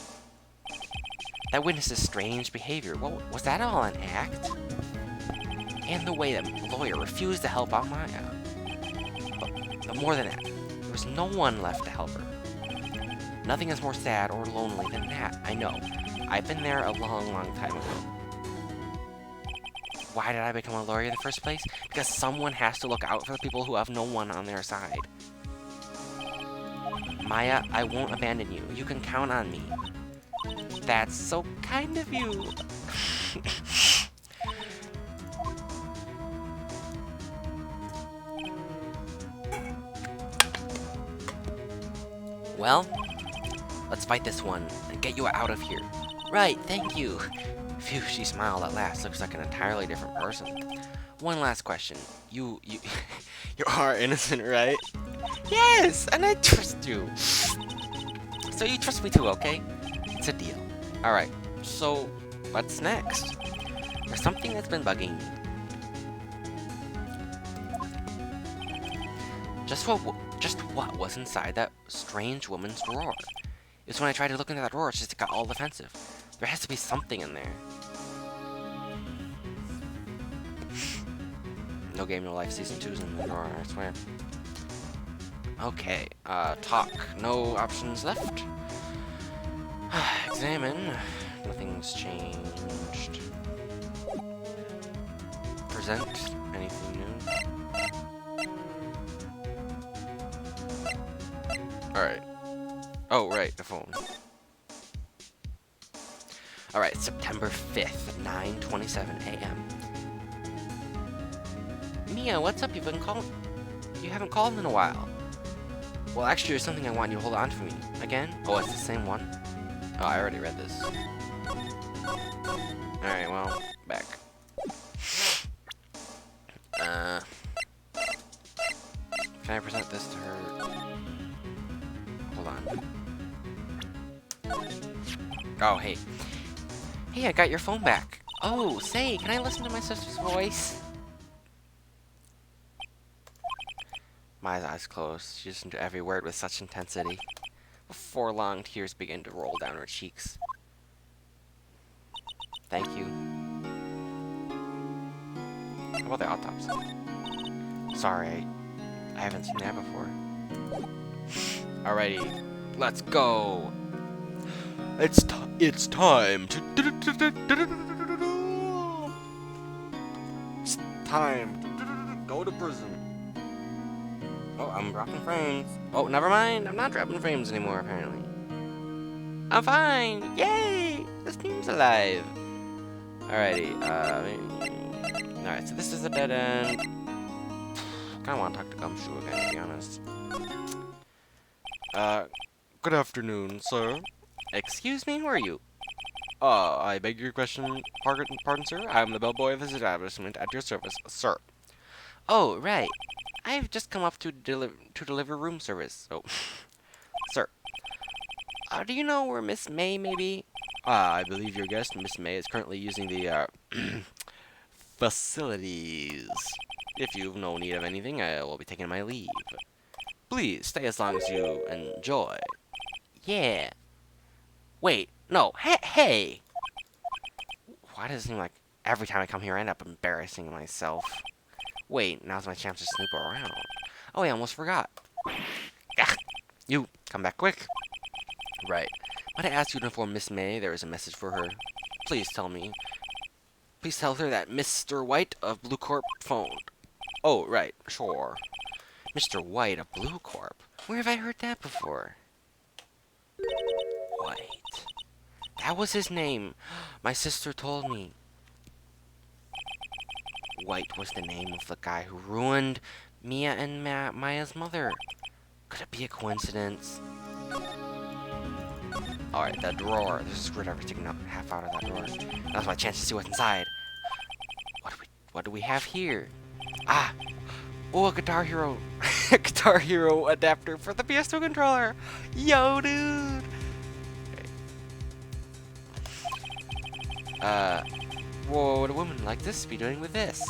That witness's strange behavior. What was that all an act? And the way that the lawyer refused to help out Maya. But more than that, there was no one left to help her. Nothing is more sad or lonely than that, I know. I've been there a long, long time ago. Why did I become a lawyer in the first place? Because someone has to look out for the people who have no one on their side. Maya, I won't abandon you. You can count on me. That's so kind of you. Well, let's fight this one and get you out of here. Right, thank you. Phew, she smiled at last. Looks like an entirely different person. One last question. You are innocent, right? Yes, and I trust you. So you trust me too, okay? It's a deal. Alright, so what's next? There's something that's been bugging me. Just what was inside that strange woman's drawer? It's when I tried to look into that drawer, she just got all defensive. There has to be something in there. No Game, No Life Season 2's in the drawer, I swear. Okay, talk. No options left. Examine. Nothing's changed. Present. Anything new? Alright. Oh, right, the phone. Alright, September 5th, 9:27 a.m. Mia, what's up? You haven't called in a while. Well, actually, there's something I want you to hold on for me. Again? Oh, it's the same one? Oh, I already read this. Alright, well, back. Can I present this to her? Hold on. Oh, hey. Hey, I got your phone back. Oh, say, can I listen to my sister's voice? Maya's eyes closed. She listened to every word with such intensity. Before long, tears began to roll down her cheeks. Thank you. How about the autopsy? Sorry, I haven't seen that before. Alrighty, let's go. It's time to. It's time to go to prison. Oh, I'm dropping frames. Oh, never mind. I'm not dropping frames anymore, apparently. I'm fine. Yay! This game's alive. Alrighty. Alright, so this is a dead end. Kinda wanna talk to Gumshoe again, to be honest. Good afternoon, sir. Excuse me, who are you? I beg your pardon, sir? I'm the bellboy of this establishment at your service, sir. Oh, right. I've just come up to deliver room service. Oh, sir. Do you know where Miss May may be? I believe your guest, Miss May, is currently using the, facilities. If you've no need of anything, I will be taking my leave. Please, stay as long as you enjoy. Yeah. Wait, no, hey! Why does it seem like every time I come here I end up embarrassing myself? Wait, now's my chance to snoop around. Oh, I almost forgot. Ugh, you, come back quick. Right. But I asked you to inform Miss May there is a message for her. Please tell me. Please tell her that Mr. White of Blue Corp phoned. Oh, right, sure. Mr. White of Blue Corp? Where have I heard that before? White. That was his name. My sister told me. White was the name of the guy who ruined Mia and Maya's mother. Could it be a coincidence? Alright, that drawer. There's a screwdriver sticking out half out of that drawer. That's my chance to see what's inside. What do we have here? Ah! Oh, a Guitar Hero. A Guitar Hero adapter for the PS2 controller. Yo, dude! What would a woman like this be doing with this?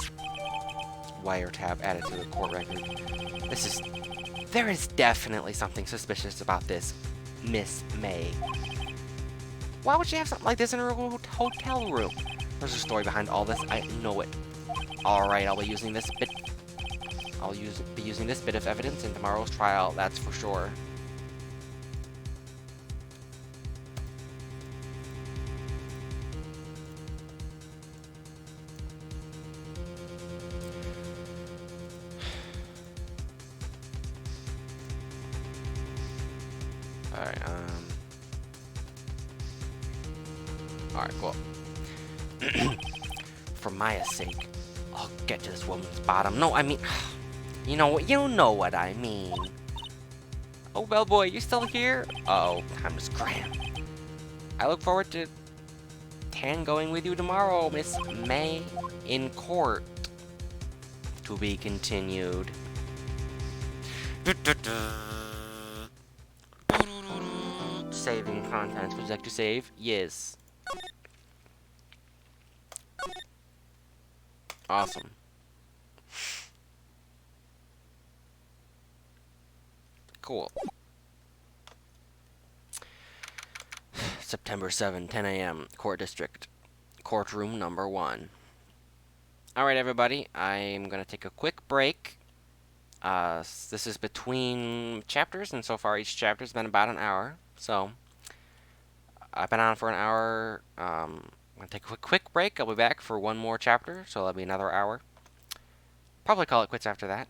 Wiretap added to the court record. There is definitely something suspicious about this Miss May. Why would she have something like this in her hotel room? There's a story behind all this. I know it. Alright, I'll be using this bit of evidence in tomorrow's trial, that's for sure. Alright, cool. For Maya's sake, I'll get to this woman's bottom. No, I mean, you know what I mean. Oh, bellboy, you still here? Uh-oh, time to scram. I look forward to tangoing with you tomorrow, Miss May, in court. To be continued. Saving content. Would you like to save? Yes. Awesome. Cool. September 7, 10 a.m. Court District. Courtroom number 1. Alright, everybody. I'm going to take a quick break. This is between chapters, and so far each chapter's been about an hour. So, I've been on for an hour. I'm going to take a quick break. I'll be back for one more chapter, so that'll be another hour. Probably call it quits after that.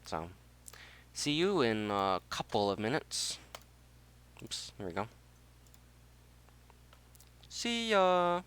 So, see you in a couple of minutes. Oops, here we go. See ya!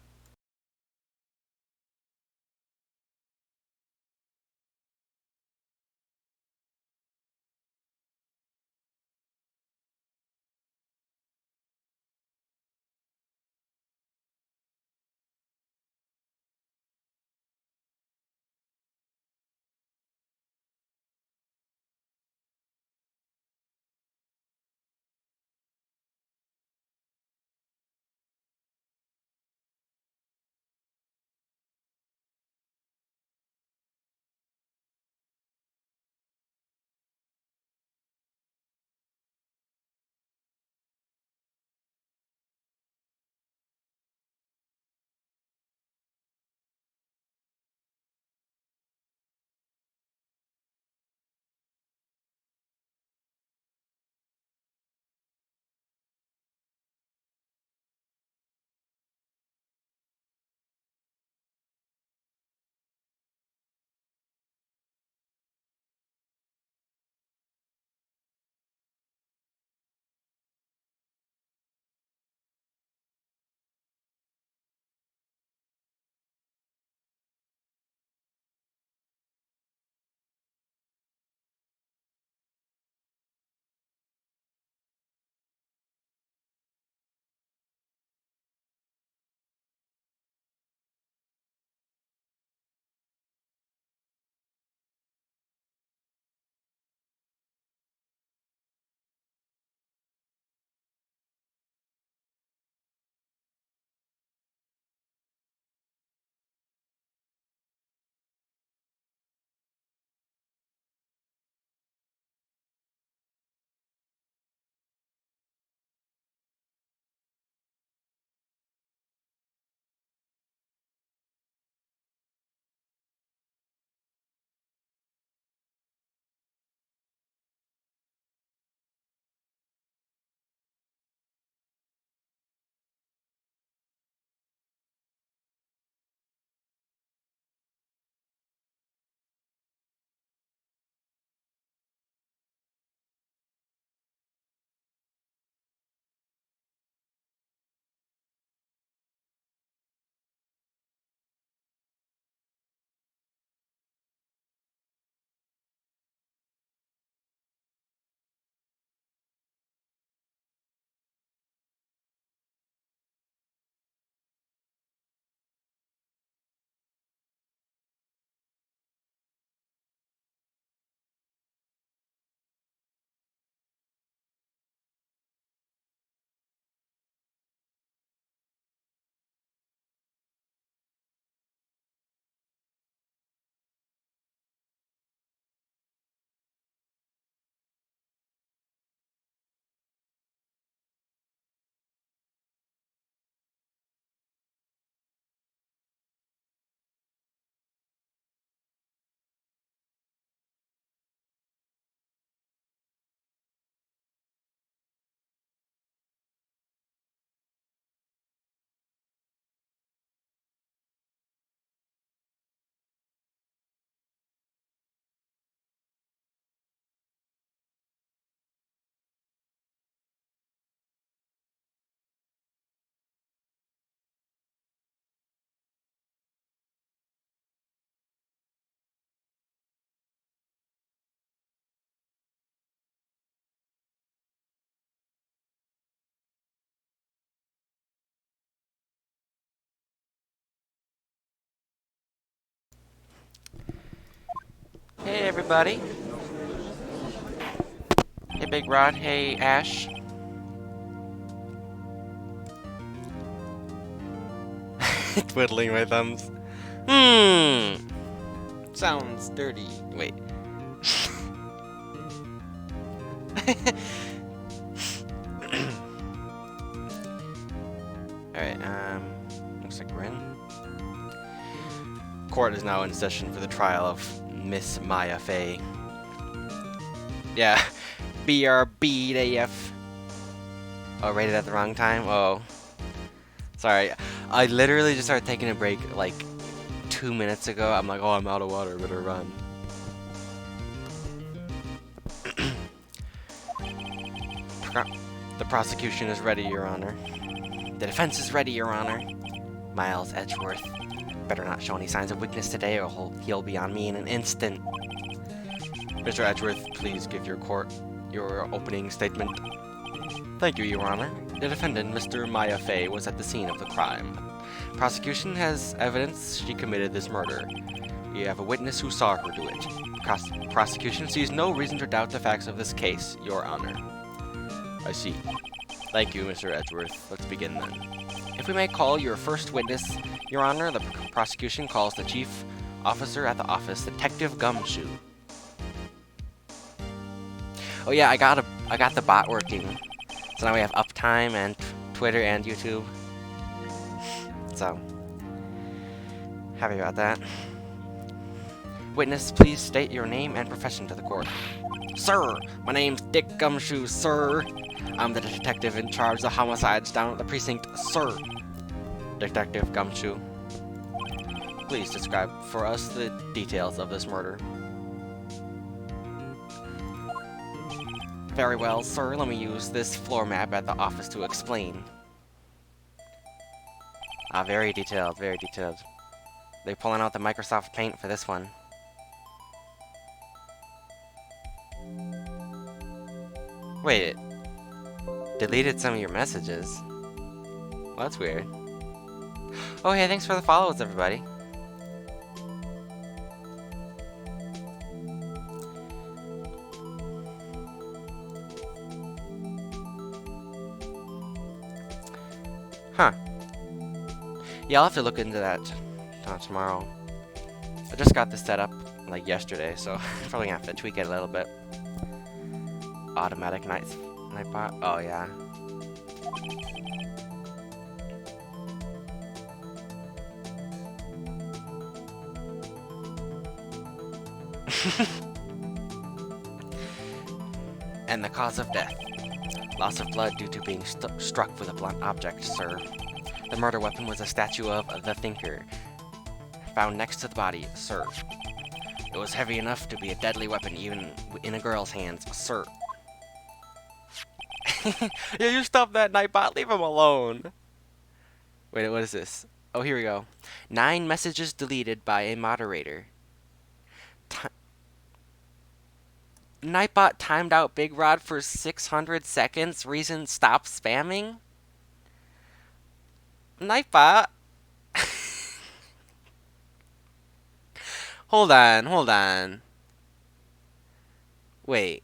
Hey everybody. Hey Big Rod. Hey Ash. Twiddling my thumbs. Sounds dirty. Wait. Alright, looks like we're in. Court is now in session for the trial of Miss Maya Fey. Yeah, BRBAF. Oh, rated at the wrong time? Oh. Sorry, I literally just started taking a break like 2 minutes ago. I'm like, oh, I'm out of water, better run. The prosecution is ready, Your Honor. The defense is ready, Your Honor. Miles Edgeworth. Better not show any signs of weakness today or he'll be on me in an instant. Mr. Edgeworth, please give your court your opening statement. Thank you, Your Honor. The defendant, Mr. Maya Fey, was at the scene of the crime. Prosecution has evidence she committed this murder. We have a witness who saw her do it. Prosecution sees no reason to doubt the facts of this case, Your Honor. I see. Thank you, Mr. Edgeworth. Let's begin then. If we may call your first witness, Your Honor, the prosecution calls the chief officer at the office, Detective Gumshoe. Oh yeah, I got the bot working. So now we have Uptime and Twitter and YouTube. So, happy about that. Witness, please state your name and profession to the court. Sir, my name's Dick Gumshoe, sir. I'm the detective in charge of homicides down at the precinct, sir. Detective Gumshoe. Please describe for us the details of this murder. Very well, sir. Let me use this floor map at the office to explain. Ah, very detailed, very detailed. They're pulling out the Microsoft Paint for this one. Wait, it deleted some of your messages. Well, that's weird. Oh, hey, thanks for the follows, everybody. Huh. Yeah, I'll have to look into that tomorrow. I just got this set up like yesterday, so probably gonna have to tweak it a little bit. Automatic nightbot. Oh yeah. And the cause of death. Loss of blood due to being struck with a blunt object, sir. The murder weapon was a statue of the Thinker, found next to the body, sir. It was heavy enough to be a deadly weapon even in a girl's hands, sir. Yeah, you stop that, Nightbot. Leave him alone. Wait, what is this? Oh, here we go. 9 messages deleted by a moderator. Nightbot timed out Big Rod for 600 seconds. Reason, stop spamming? Nightbot? Hold on. Wait.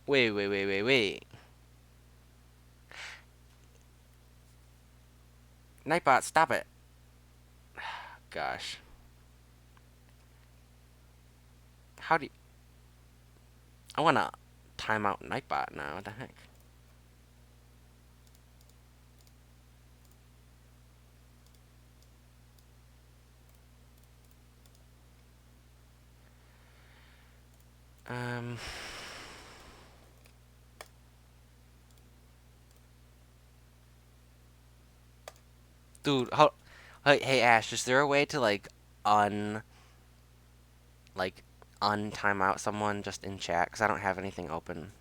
Wait. Nightbot, stop it. Gosh. How do you... I wanna time out Nightbot now, what the heck? Dude, hey Ash, is there a way to like time out someone just in chat? Because I don't have anything open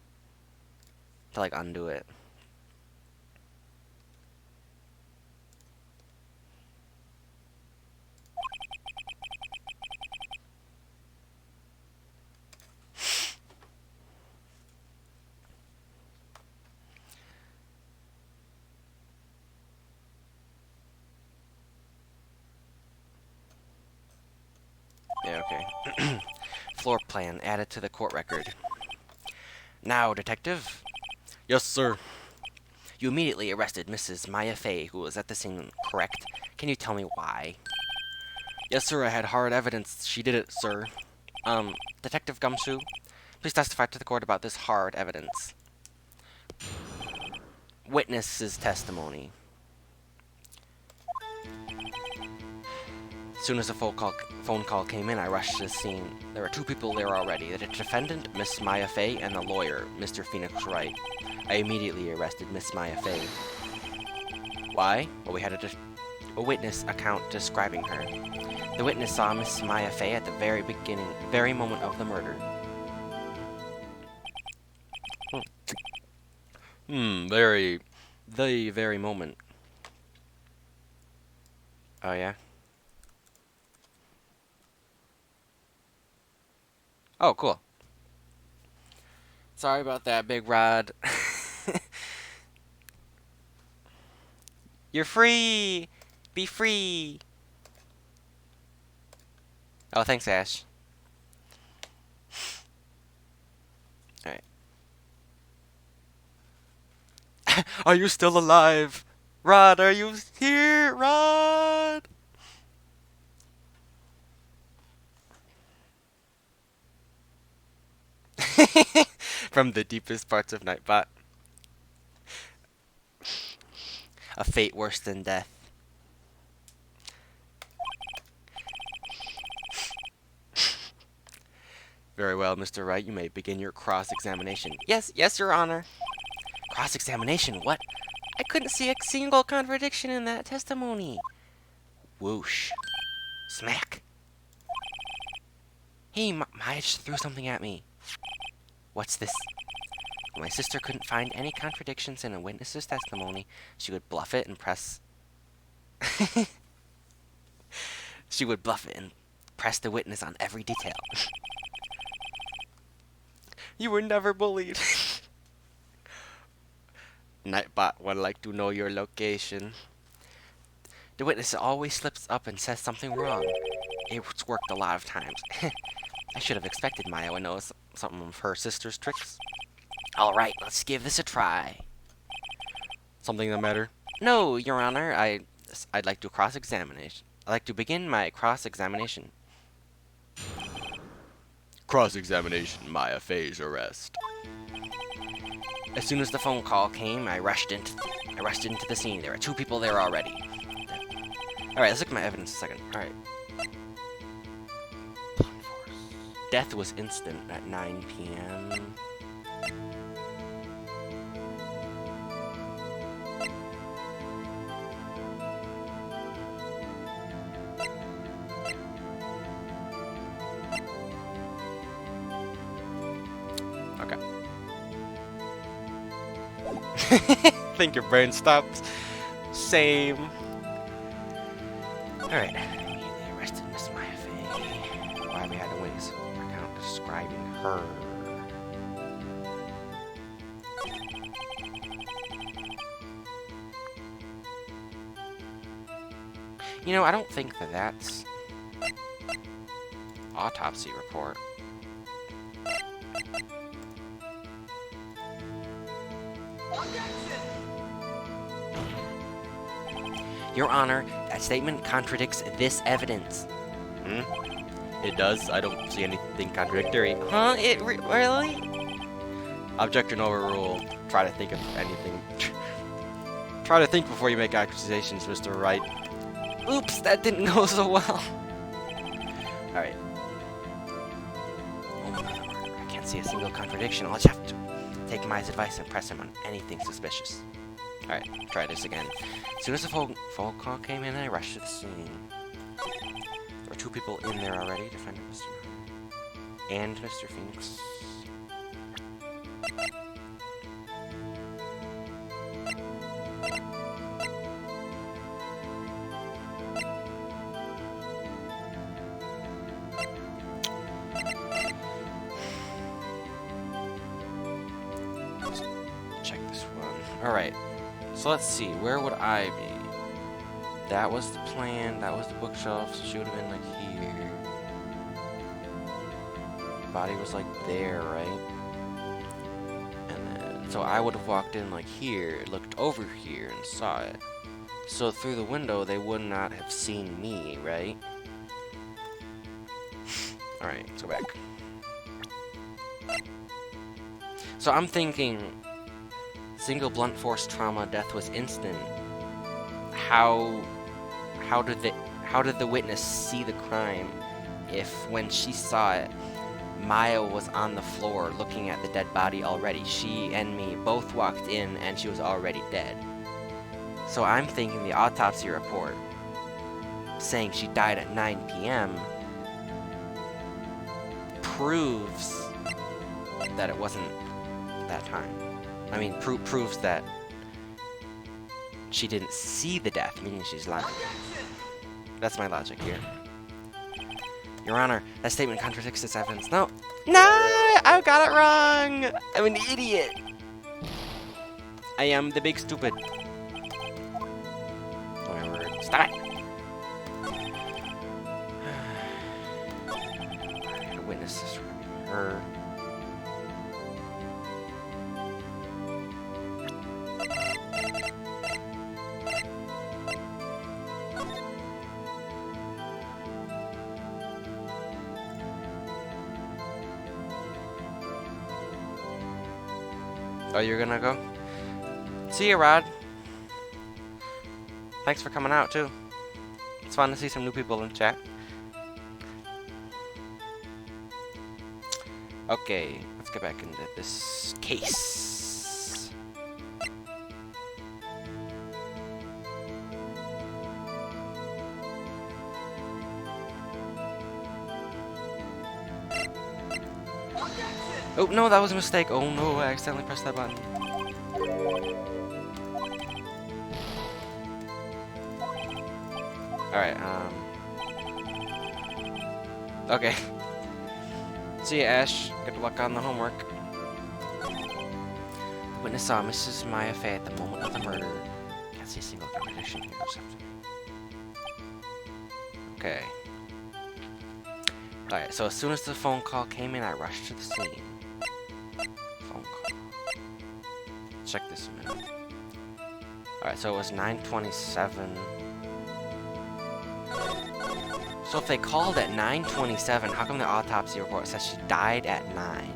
to like undo it. Okay. Floor plan added to the court record. Now, detective. Yes, sir. You immediately arrested Mrs. Maya Fey, who was at the scene, correct? Can you tell me why? Yes, sir, I had hard evidence she did it, sir. Detective Gumshoe, please testify to the court about this hard evidence. Witness's testimony. As soon as the phone call came in, I rushed to the scene. There were two people there already, the defendant, Miss Maya Fey, and the lawyer, Mr. Phoenix Wright. I immediately arrested Miss Maya Fey. Why? Well, we had a witness account describing her. The witness saw Miss Maya Fey at the very moment of the murder. The very moment. Oh, yeah? Oh, cool. Sorry about that, Big Rod. You're free! Be free! Oh, thanks, Ash. Alright. Are you still alive? Rod, are you here? Rod! From the deepest parts of Nightbot. A fate worse than death. Very well, Mr. Wright, you may begin your cross-examination. Yes, Your Honor. Cross-examination? What? I couldn't see a single contradiction in that testimony. Whoosh. Smack. Hey, Maya just threw something at me. What's this? When my sister couldn't find any contradictions in a witness's testimony, she would bluff it and press... She would bluff it and press the witness on every detail. You were never bullied. Nightbot would like to know your location. The witness always slips up and says something wrong. It's worked a lot of times. I should have expected Maya would know some of her sister's tricks. Alright, let's give this a try. Something the matter? No, Your Honor, I'd like to cross-examination. I'd like to begin my cross-examination. Cross-examination, Maya Fey's arrest. As soon as the phone call came, I rushed into the scene. There were two people there already. Alright, let's look at my evidence a second. Alright. Death was instant at 9 p.m. Okay. Think your brain stops. Same. Alright. Immediately arrested Miss Maya Fey. Why we had a witness account describing her. You know, I don't think that's autopsy report. Your Honor, that statement contradicts this evidence. It does? I don't see anything contradictory. Huh? Really? Objection overruled. Try to think of anything. Try to think before you make accusations, Mr. Wright. Oops, that didn't go so well. Alright. Oh my lord, I can't see a single contradiction. I'll just have to take Maya's advice and press him on anything suspicious. Alright, try this again. As soon as the phone call came in, I rushed to the scene. There were two people in there already, defendant Mr. and Mr. Phoenix. Let's check this one. Alright. So let's see, where would I be? That was the plan, that was the bookshelf, so she would have been like here. body was like there, right? And then, so I would have walked in like here, looked over here, and saw it. So through the window, they would not have seen me, right? Alright, let's go back. So I'm thinking, single blunt force trauma, death was instant. How did the witness see the crime if when she saw it, Maya was on the floor looking at the dead body already? She and me both walked in and she was already dead. So I'm thinking the autopsy report saying she died at 9 p.m. proves that it wasn't that time. I mean, proves that she didn't see the death, meaning she's lying. That's my logic here. Your Honor, that statement contradicts this evidence. No, I got it wrong. I'm an idiot. I am the big stupid. Whatever. Stop it. I gotta witness this from her. Oh, you're gonna go? See you, Rod. Thanks for coming out, too. It's fun to see some new people in chat. Okay, let's get back into this case. Oh, no, that was a mistake. Oh, no, I accidentally pressed that button. Alright, okay. See ya, Ash. Good luck on the homework. The witness saw Mrs. Maya Fay at the moment of the murder. Can't see a single contradiction here. Okay. Alright, so as soon as the phone call came in, I rushed to the scene. Phone call. Check this a minute. Alright, so it was 9:27. So if they called at 9:27, how come the autopsy report says she died at 9?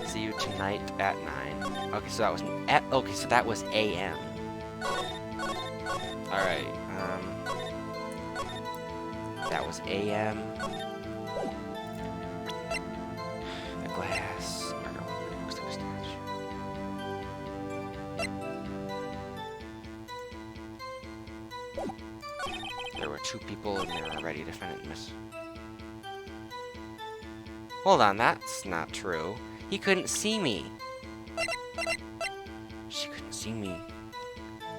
See you tonight at 9. Okay, so that was so that was AM. All right. That was AM. The glass. Looks like a statue. There were 2 people and they were already defendant miss. Hold on, that's not true. He couldn't see me. She couldn't see me.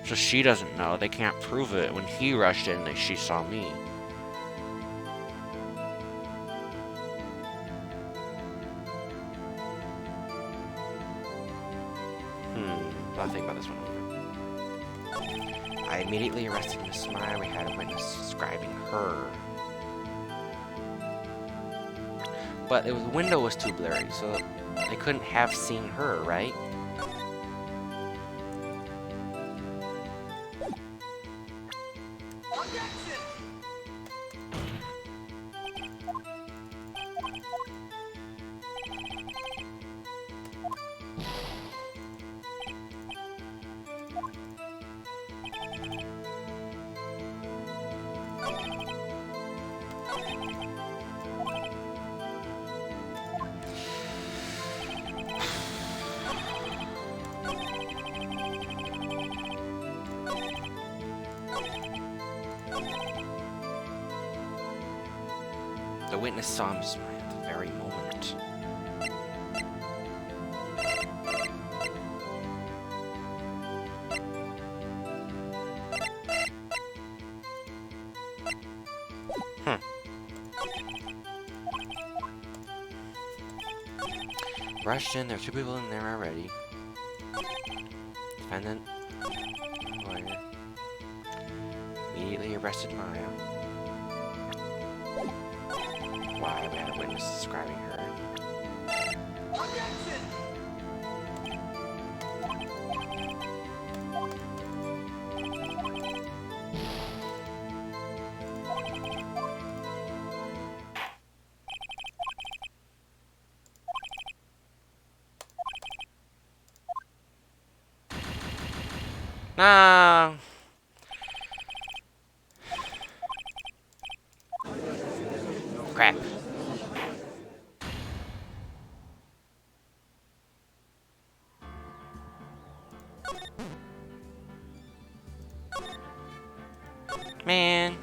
So she doesn't know. They can't prove it. When he rushed in, she saw me. I'll think about this one. I immediately arrested Miss Maya. We had a witness describing her. But the window was too blurry, so they couldn't have seen her, right? The witness saw Miss Maya at the very moment. Rushed in, there are 2 people in there already. Defendant, lawyer. Immediately arrested Maya. Why we had a witness just describing her. Nah. Crap. Man.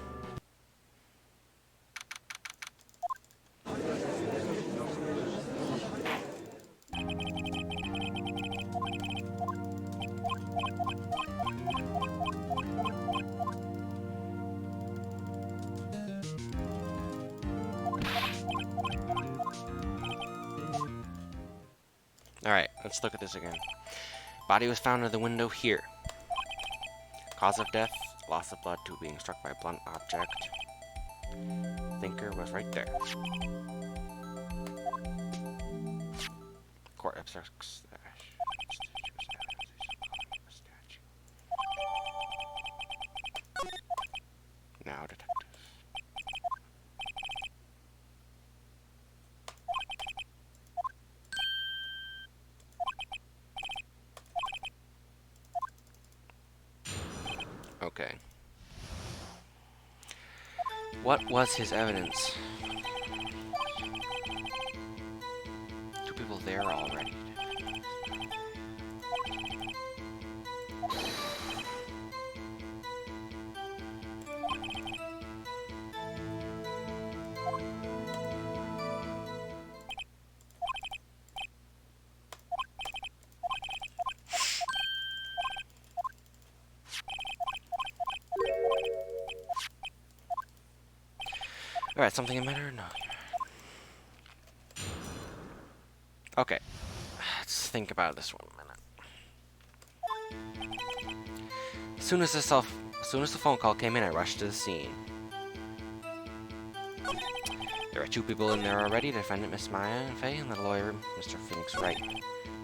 Alright, let's look at this again. Body was found in the window here. Cause of death, loss of blood to being struck by a blunt object. Thinker was right there. Court obstructs. Now detective. Okay. What was his evidence? Two people there already. Alright, something matter? No. Okay. Let's think about this one a minute. As soon as the phone call came in, I rushed to the scene. There were two people in there already, the defendant, Miss Maya and Faye, and the lawyer, Mr. Phoenix Wright.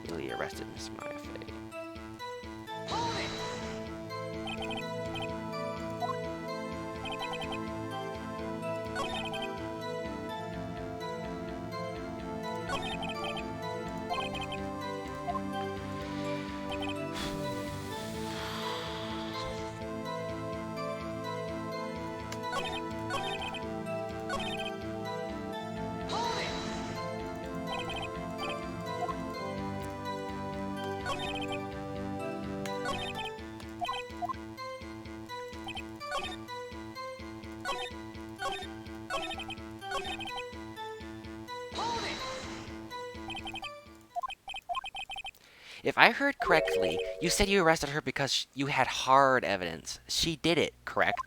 Immediately arrested Miss Maya Faye. If I heard correctly, you said you arrested her because you had hard evidence. She did it, correct?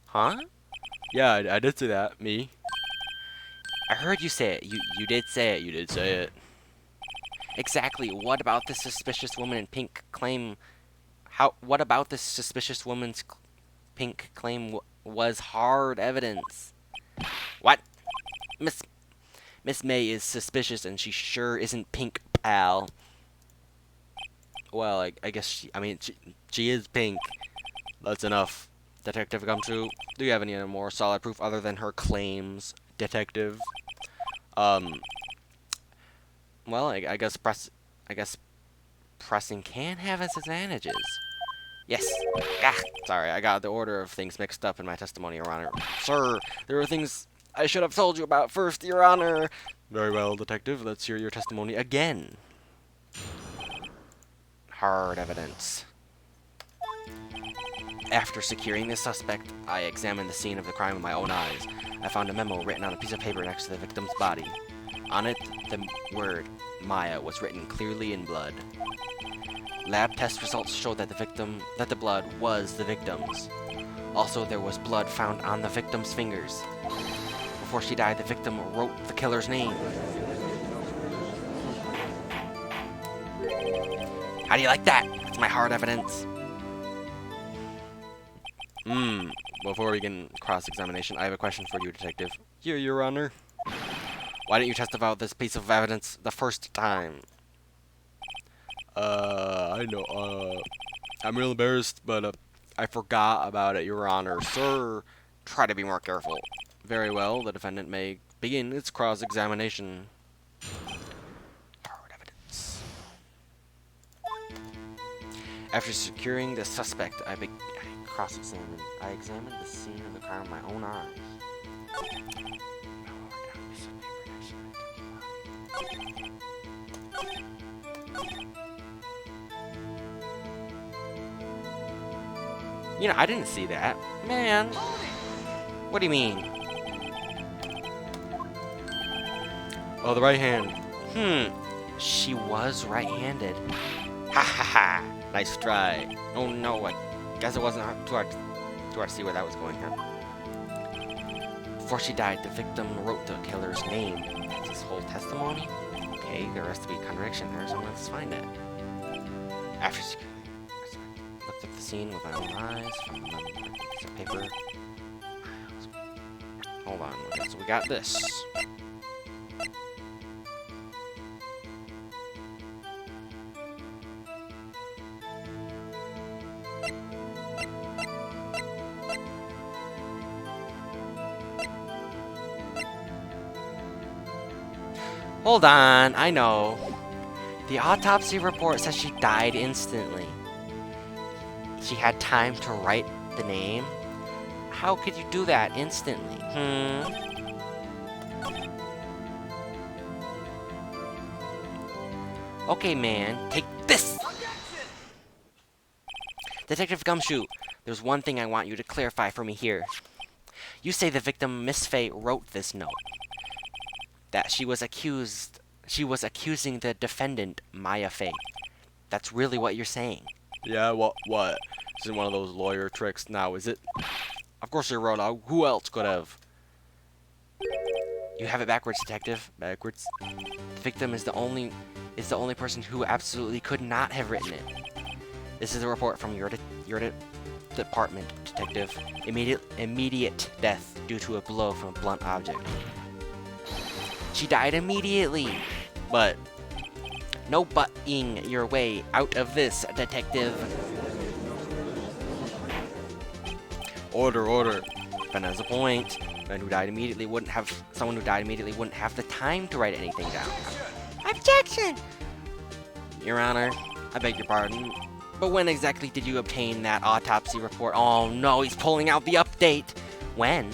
Huh? Yeah, I did say that. Me. I heard you say it. You did say it. You did say it. Exactly. What about this suspicious woman in pink claim? What about this suspicious woman's pink claim was hard evidence? What? Miss May is suspicious, and she sure isn't pink, pal. Well, I guess she is pink. That's enough. Detective Gumshoe, do you have any more solid proof other than her claims, detective? Well, I guess pressing can have its advantages. Yes. Ah, sorry, I got the order of things mixed up in my testimony, Your Honor. Sir, there are things I should have told you about first, Your Honor. Very well, detective. Let's hear your testimony again. Hard evidence. After securing the suspect, I examined the scene of the crime with my own eyes. I found a memo written on a piece of paper next to the victim's body. On it, the word Maya was written clearly in blood. Lab test results showed that the blood was the victim's. Also, there was blood found on the victim's fingers. Before she died, the victim wrote the killer's name. How do you like that? That's my hard evidence. Before we begin cross-examination, I have a question for you, Detective. Your Honor. Why didn't you testify about this piece of evidence the first time? I know, I'm real embarrassed, but, I forgot about it, Your Honor. Sir, try to be more careful. Very well, the defendant may begin its cross-examination. Hard evidence. After securing the suspect, I cross-examined. I examined the scene of the crime with my own eyes. You know, I didn't see that. Man. What do you mean? Oh, the right hand. She was right-handed. Ha ha ha. Nice try. Oh no, I guess it wasn't too hard to see where that was going, huh? Before she died, the victim wrote the killer's name. That's his whole testimony? Okay, there has to be a contradiction there, so let's find it. After she looked at the scene with my own eyes, from a piece of paper. Hold on, okay, so we got this. Hold on, I know. The autopsy report says she died instantly. She had time to write the name? How could you do that instantly? Okay, man, take this! Detective Gumshoe, there's one thing I want you to clarify for me here. You say the victim, Miss Faye, wrote this note. That she was accusing the defendant, Maya Faye. That's really what you're saying. Yeah, what? This isn't one of those lawyer tricks now, is it? Of course you wrote out. Who else could have? You have it backwards, detective. Backwards. The victim is the only person who absolutely could not have written it. This is a report from your department, detective. Immediate death due to a blow from a blunt object. She died immediately. But no butting your way out of this, detective. Order. Ben has a point. Someone who died immediately wouldn't have the time to write anything down. Objection! Your Honor, I beg your pardon, but when exactly did you obtain that autopsy report? Oh no, he's pulling out the update! When?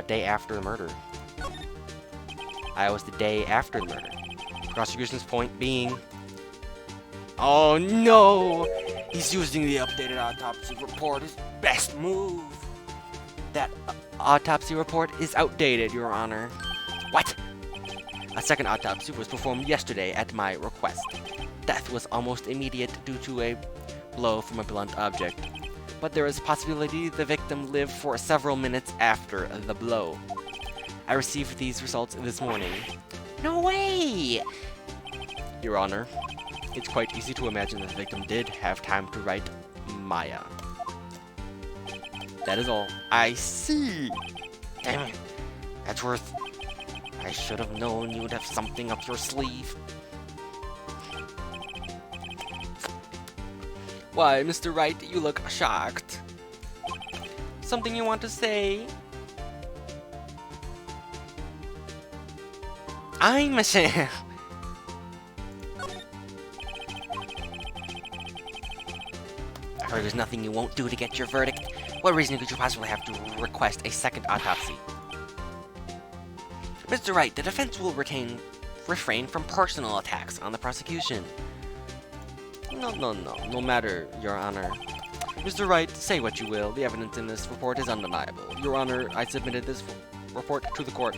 Day after the murder. I was the day after the murder. Prosecution's point being... Oh no! He's using the updated autopsy report, his best move! That autopsy report is outdated, Your Honor. What? A second autopsy was performed yesterday at my request. Death was almost immediate due to a blow from a blunt object. But there is a possibility the victim lived for several minutes after the blow. I received these results this morning. No way! Your Honor, it's quite easy to imagine that the victim did have time to write Maya. That is all. I see! Damn it. That's worth... I should have known you'd have something up your sleeve. Why, Mr. Wright, you look shocked. Something you want to say? I'm a sham. I heard there's nothing you won't do to get your verdict. What reason could you possibly have to request a second autopsy? Mr. Wright, the defense will refrain from personal attacks on the prosecution. No matter, Your Honor. Mr. Wright, say what you will. The evidence in this report is undeniable. Your Honor, I submitted this report to the court.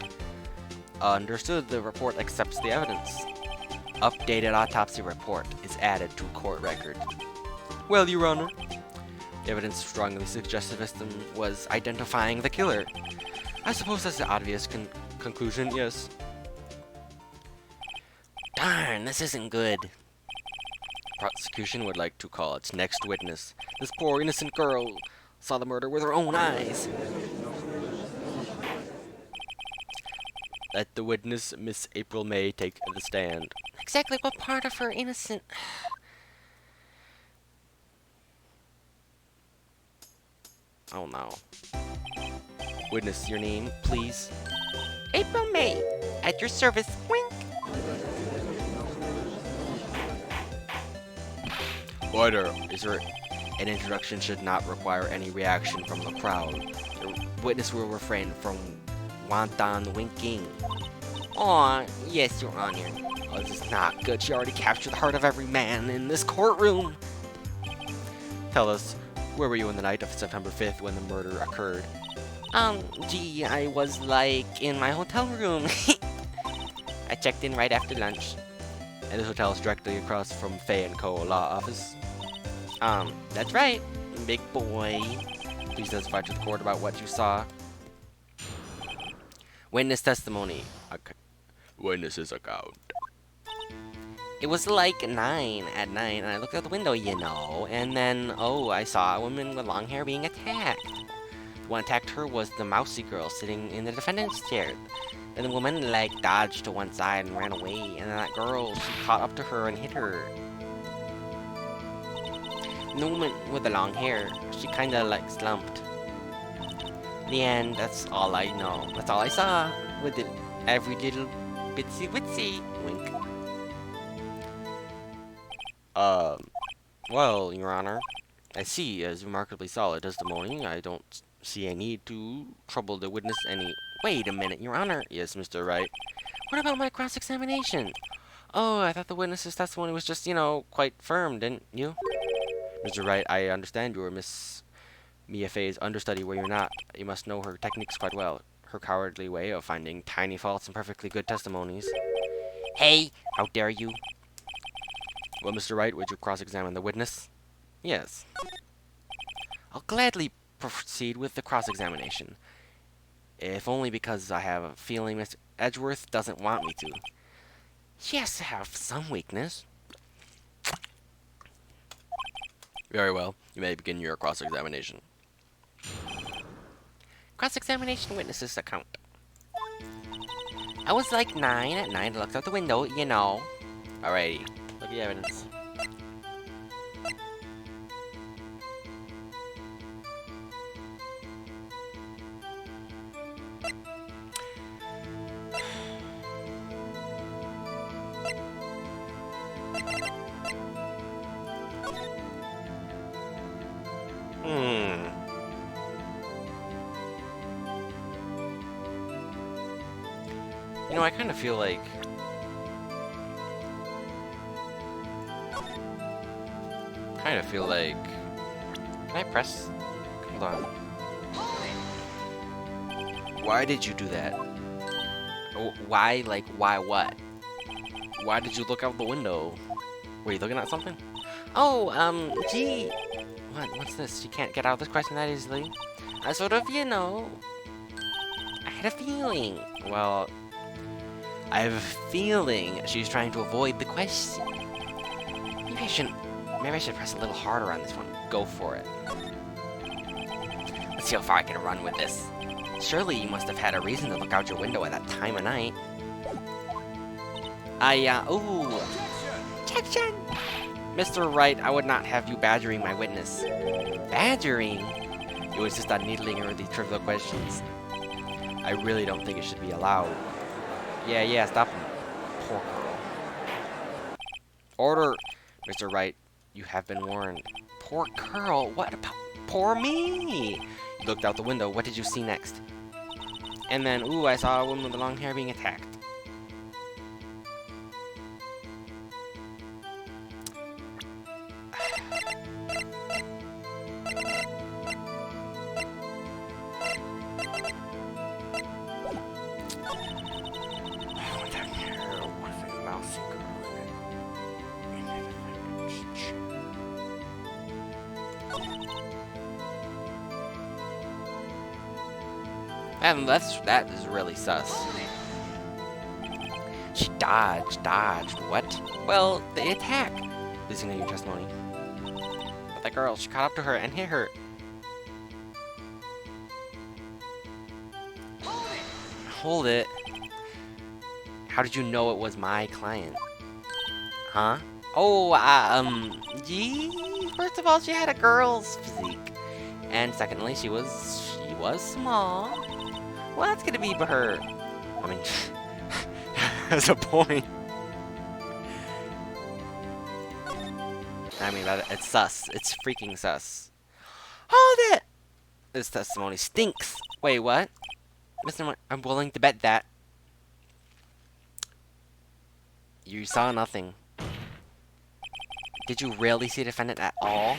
Understood, the report accepts the evidence. Updated autopsy report is added to court record. Well, Your Honor, the evidence strongly suggests the victim was identifying the killer. I suppose that's the obvious conclusion, yes. Darn, this isn't good. Prosecution would like to call its next witness. This poor innocent girl saw the murder with her own eyes. Let the witness, Miss April May, take the stand. Exactly what part of her innocent... Oh no. Witness, your name, please. April May, at your service, wink. Order. Is there an introduction should not require any reaction from the crowd. The witness will refrain from wanton winking. Aw, yes, Your Honor. Oh, this is not good. She already captured the heart of every man in this courtroom. Tell us, where were you on the night of September 5th when the murder occurred? Gee, I was, like, in my hotel room. I checked in right after lunch. And this hotel is directly across from Fay & Co. law office. That's right, big boy. Please testify to the court about what you saw. Witness testimony. Witness's account. It was like 9 at night, and I looked out the window, you know, and then, oh, I saw a woman with long hair being attacked. The one attacked her was the mousy girl sitting in the defendant's chair. And the woman, like, dodged to one side and ran away, and then that girl, she caught up to her and hit her. And the woman with the long hair, she kinda, like, slumped. In the end, that's all I know. That's all I saw, with it, every little bitsy-witsy wink. Well, Your Honor, I see as remarkably solid testimony. I don't see a need to trouble the witness any... Wait a minute, Your Honor. Yes, Mr. Wright. What about my cross-examination? Oh, I thought the witness's testimony was just, you know, quite firm, didn't you? Mr. Wright, I understand you were Miss Mia Fay's understudy where you're not. You must know her techniques quite well. Her cowardly way of finding tiny faults in perfectly good testimonies. Hey, how dare you? Well, Mr. Wright, would you cross-examine the witness? Yes. I'll gladly proceed with the cross-examination. If only because I have a feeling Mr. Edgeworth doesn't want me to. She has to have some weakness. Very well. You may begin your cross-examination. Cross-examination witness's account. I was like 9 at night. I looked out the window, you know. Alrighty. Look at the evidence. You know, I kind of feel like... Can I press? Hold on. Why did you do that? Why, like, why what? Why did you look out the window? Were you looking at something? Oh, gee. What's this? You can't get out of this question that easily. I sort of, you know... I had a feeling. Well... I have a feeling she's trying to avoid the question. Maybe I should press a little harder on this one. Go for it. Let's see how far I can run with this. Surely you must have had a reason to look out your window at that time of night. Ooh. Objection! Mr. Wright, I would not have you badgering my witness. Badgering? It was just on needling her with these trivial questions. I really don't think it should be allowed. Yeah, stop him. Poor girl. Order! Mr. Wright, you have been warned. Poor girl? What about poor me? You looked out the window. What did you see next? And then, ooh, I saw a woman with long hair being attacked. And that is really sus. She dodged. What? Well, the attack. Please continue your testimony. But that girl, she caught up to her and hit her. Hold it. How did you know it was my client? Huh? Oh, first of all, she had a girl's physique. And secondly, she was small. Well, that's gonna be her. I mean, that's a point. I mean, it's sus. It's freaking sus. Hold it! This testimony stinks. Wait, what? Mr. I'm willing to bet that you saw nothing. Did you really see the defendant at all?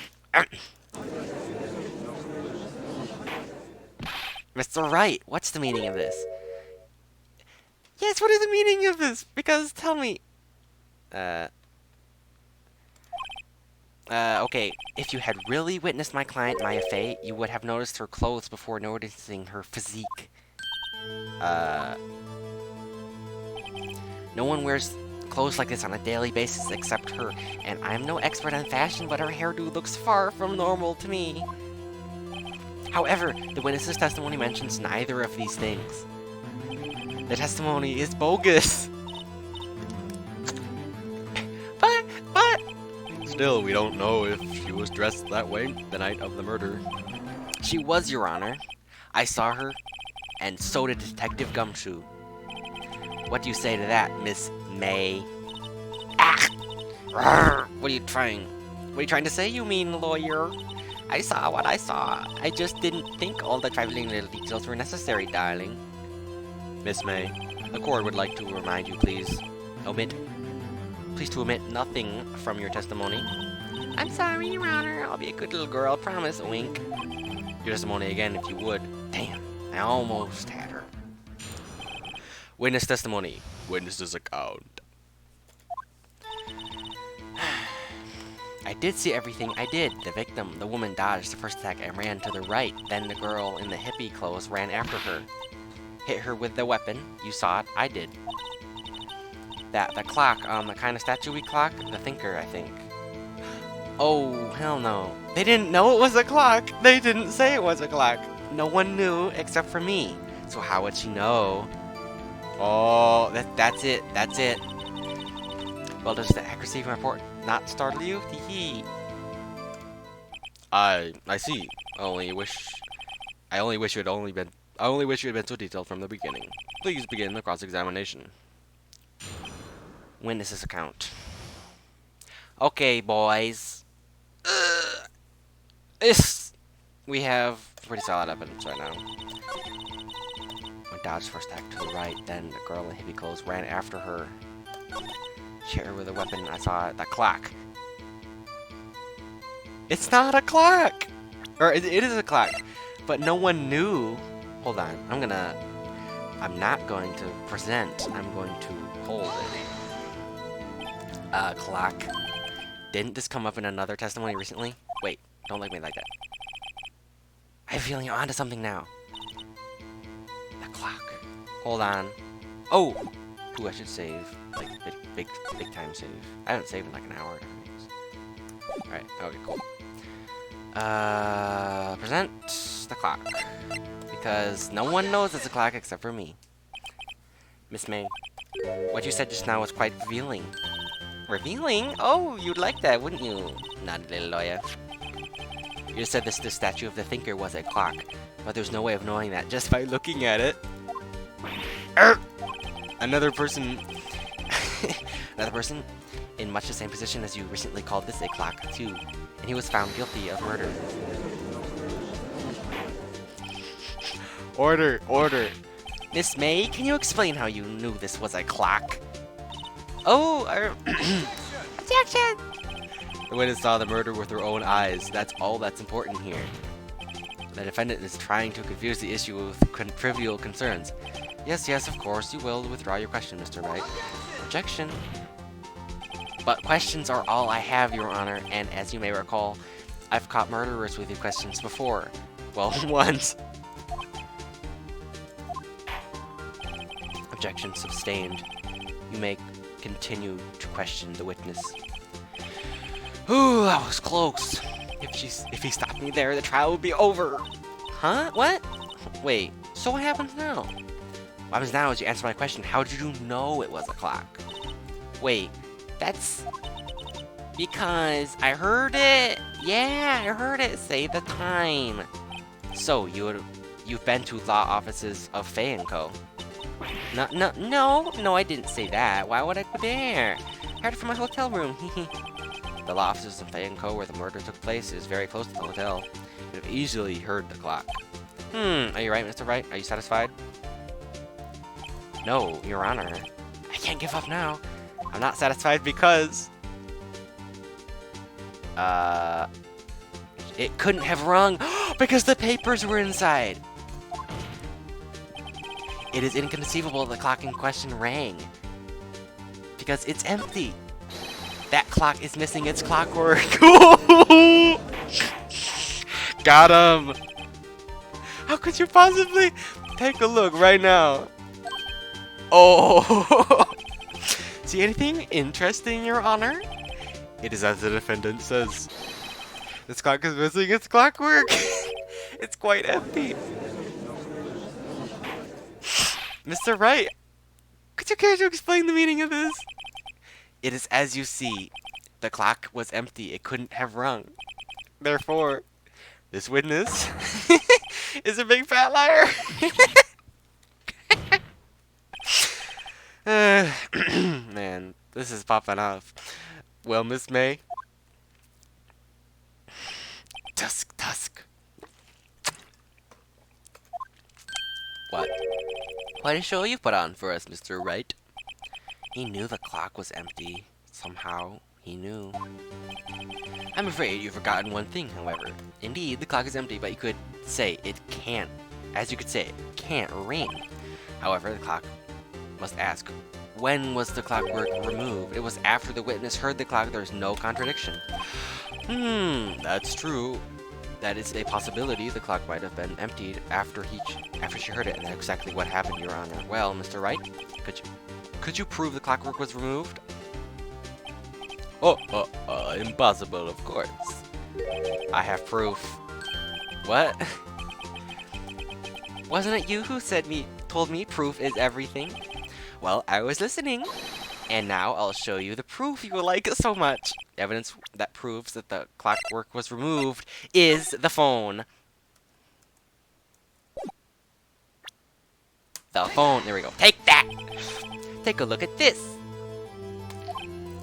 Mr. Wright, what's the meaning of this? Yes, what is the meaning of this? Because, tell me. Okay, if you had really witnessed my client, Maya Fey, you would have noticed her clothes before noticing her physique. No one wears clothes like this on a daily basis except her, and I'm no expert on fashion, but her hairdo looks far from normal to me. However, the witness's testimony mentions neither of these things. The testimony is bogus. But... Still, we don't know if she was dressed that way the night of the murder. She was, Your Honor. I saw her, and so did Detective Gumshoe. What do you say to that, Miss May? Ah! What are you trying to say, you mean lawyer? I saw what I saw. I just didn't think all the trifling little details were necessary, darling. Miss May, the court would like to remind you, please to omit nothing from your testimony. I'm sorry, Your Honor. I'll be a good little girl, promise, wink. Your testimony again, if you would. Damn, I almost had her. Witness testimony. Witness's account. I did see everything. I did. The victim, the woman, dodged the first attack and ran to the right. Then the girl in the hippie clothes ran after her. Hit her with the weapon. You saw it. I did. The clock, the kind of statue-y clock? The thinker, I think. Oh, hell no. They didn't know it was a clock. They didn't say it was a clock. No one knew except for me. So how would she know? Oh, that's it. That's it. Well, does the accuracy of my report not startle you? Hee. I see. I only wish you had been so detailed from the beginning. Please begin the cross-examination. Witness's account. Okay, boys. We have pretty solid evidence right now. When dodged first attack to the right, then the girl in hippie clothes ran after her. She hit her with a weapon. I saw it. The clock. It's not a clock! Or it is a clock. But no one knew. Hold on. I'm not going to present. I'm going to hold it. Clock. Didn't this come up in another testimony recently? Wait, don't look at me like that. I have a feeling you're onto something now. The clock. Hold on. Oh! Ooh, I should save. Like, big time save. I haven't saved in like an hour. Alright, okay, cool. Present the clock. Because no one knows it's a clock except for me. Miss May, what you said just now was quite revealing. Revealing? Oh, you'd like that, wouldn't you? Not a little lawyer. You said the statue of the thinker was a clock, but there's no way of knowing that just by looking at it. Another person in much the same position as you recently called this a clock, too, and he was found guilty of murder. Order. Miss May, can you explain how you knew this was a clock? Oh, objection! The witness saw the murder with her own eyes. That's all that's important here. The defendant is trying to confuse the issue with trivial concerns. Yes, of course, you will withdraw your question, Mr. Wright. Objection. But questions are all I have, Your Honor, and as you may recall, I've caught murderers with your questions before. Well, once. Objection sustained. You may continue to question the witness. Ooh, that was close. If he stopped me there, the trial would be over. Huh? What? Wait, so what happens now? What happens now is you answer my question. How did you know it was a clock? Wait, that's because I heard it. Yeah, I heard it say the time. So you've been to law offices of Faye & Co. No, I didn't say that. Why would I go there? I heard it from my hotel room. The law offices of Faye & Co. where the murder took place is very close to the hotel. You've easily heard the clock. Are you right, Mr. Wright? Are you satisfied? No, Your Honor. I can't give up now. I'm not satisfied because... It couldn't have rung because the papers were inside. It is inconceivable the clock in question rang. Because it's empty. That clock is missing its clockwork. Got him! How could you possibly take a look right now? Oh! See anything interesting, Your Honor? It is as the defendant says. This clock is missing its clockwork. It's quite empty. Mr. Wright, could you care to explain the meaning of this? It is as you see. The clock was empty. It couldn't have rung. Therefore, this witness is a big fat liar. Man, this is popping off. Well, Miss May. Tusk. What a show you put on for us, Mr. Wright. He knew the clock was empty. Somehow, he knew. I'm afraid you've forgotten one thing, however. Indeed, the clock is empty, but you could say it can't. As you could say, it can't ring. However, the clock must ask, when was the clockwork removed? It was after the witness heard the clock. There's no contradiction. That's true. That is a possibility. The clock might have been emptied after she heard it, and that's exactly what happened, Your Honor. Well, Mr. Wright, could you prove the clockwork was removed? Impossible, of course. I have proof. What? Wasn't it you who told me proof is everything? Well, I was listening. And now I'll show you the proof you will like so much. Evidence that proves that the clockwork was removed is the phone. The phone. There we go. Take that! Take a look at this.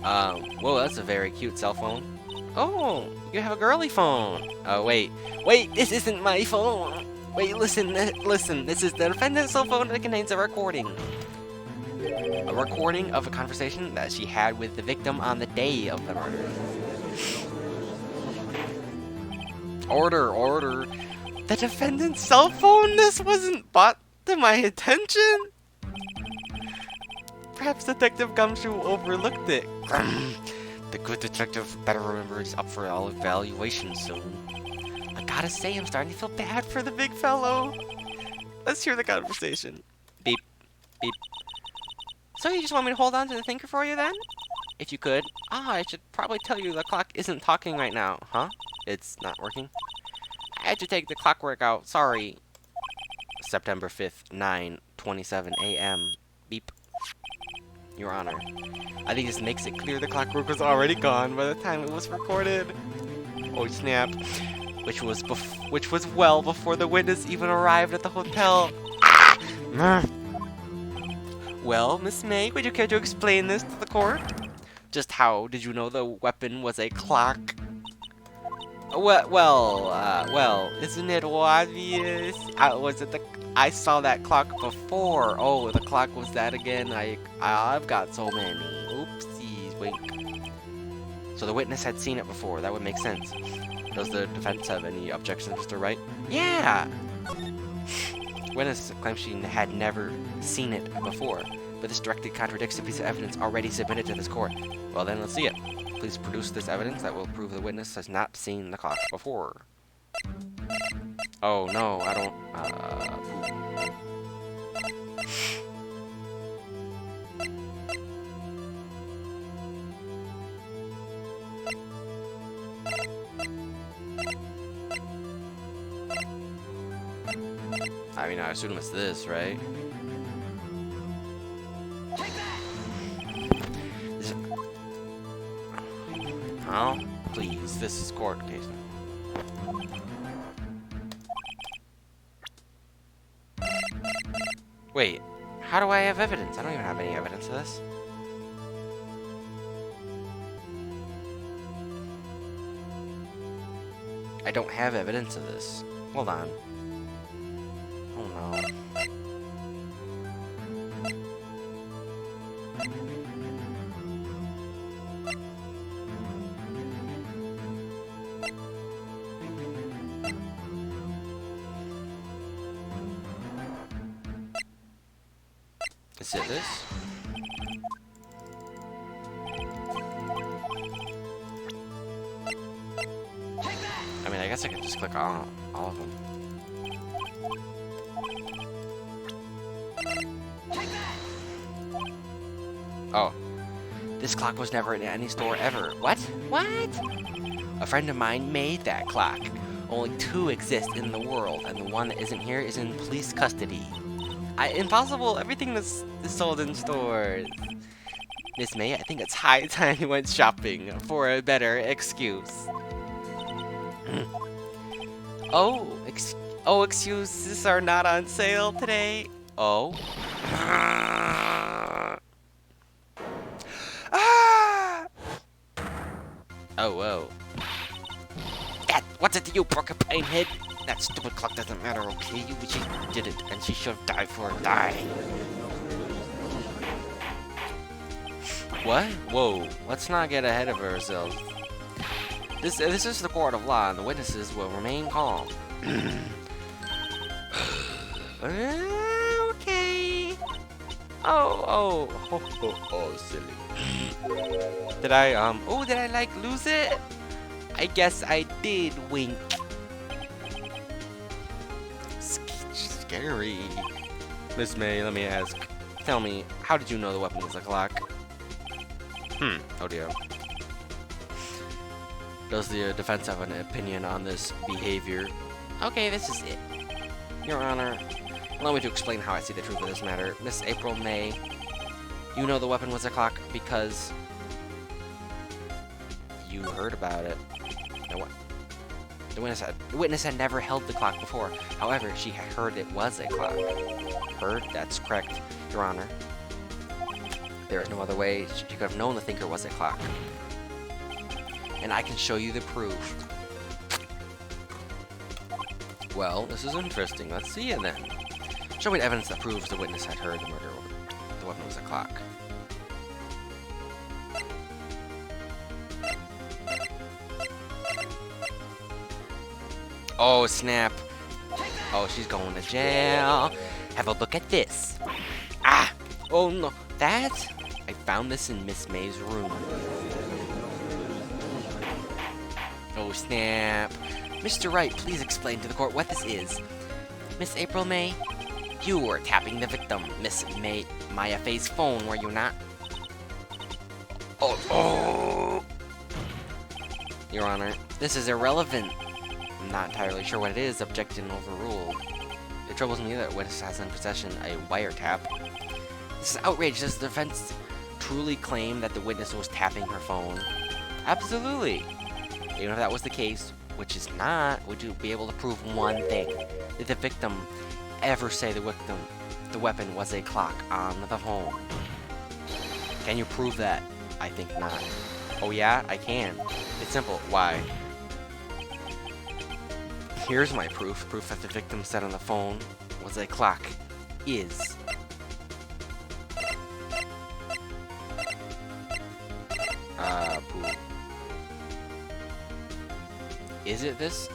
Whoa, that's a very cute cell phone. Oh, you have a girly phone. Oh, wait, this isn't my phone. Wait, listen, this is the defendant's cell phone that contains a recording. A recording of a conversation that she had with the victim on the day of the murder. Order. The defendant's cell phone? This wasn't brought to my attention? Perhaps Detective Gumshoe overlooked it. The good detective better remember he's up for evaluation soon. I gotta say, I'm starting to feel bad for the big fellow. Let's hear the conversation. Beep. So you just want me to hold on to the thinker for you then? If you could. I should probably tell you the clock isn't talking right now. Huh? It's not working? I had to take the clockwork out. Sorry. September 5th, 9:27 a.m. Beep. Your Honor. I think this makes it clear the clockwork was already gone by the time it was recorded. Oh snap. Which was well before the witness even arrived at the hotel. Ah! Well, Miss May, would you care to explain this to the court? Just how did you know the weapon was a clock? Well, isn't it obvious? I saw that clock before. Oh, the clock was that again. I've got so many. Oopsies, wink. So the witness had seen it before. That would make sense. Does the defense have any objections, Mr. Wright? Yeah! Witness claims she had never seen it before, but this directly contradicts a piece of evidence already submitted to this court. Well then, let's see it. Please produce this evidence that will prove the witness has not seen the clock before. Oh no, I don't, I mean, I assume it's this, right? Huh? Please, this is court case. Wait, how do I have evidence? I don't even have any evidence of this. I don't have evidence of this. Hold on. Oh no. Is it this? I mean, I guess I could just click on all of them. Oh. This clock was never in any store ever. What? What? A friend of mine made that clock. Only 2 exist in the world, and the one that isn't here is in police custody. Impossible. Everything is sold in stores. Miss May, I think it's high time you went shopping for a better excuse. Excuses are not on sale today. Oh. Oh, whoa. Dad, what's it to you, porcupine head? That stupid clock doesn't matter, okay? She did it, and she should have died for it. Die. What? Whoa. Let's not get ahead of ourselves. This is the court of law, and the witnesses will remain calm. Okay. Oh, silly. Did I like lose it? I guess I did, wink. Scary. Miss May, let me ask. Tell me, how did you know the weapon was a clock? Oh dear. Does the defense have an opinion on this behavior? Okay, this is it. Your Honor, allow me to explain how I see the truth of this matter. Miss April May, you know the weapon was a clock because you heard about it. No, what? The witness had never held the clock before. However, she had heard it was a clock. Heard? That's correct, Your Honor. There is no other way she could have known the thinker was a clock. And I can show you the proof. Well, this is interesting. Let's see it then. Show me the evidence that proves the witness had heard the murder. The weapon was a clock. Oh, snap. Oh, she's going to jail. Have a look at this. Ah! Oh, no. That? I found this in Miss May's room. Oh, snap. Mr. Wright, please explain to the court what this is. Miss April May, you were tapping the victim, Miss May Maya Faye's phone, were you not? Oh! Your Honor, this is irrelevant. I'm not entirely sure what it is. Objection overruled. It troubles me that witness has in possession a wiretap. This is outrageous. Does the defense truly claim that the witness was tapping her phone? Absolutely. Even if that was the case, which is not, would you be able to prove one thing? Did the victim ever say the weapon was a clock on the phone? Can you prove that? I think not. Oh yeah, I can. It's simple. Why? Here's my proof. Proof that the victim said on the phone was a clock. Is. Proof. Is it this?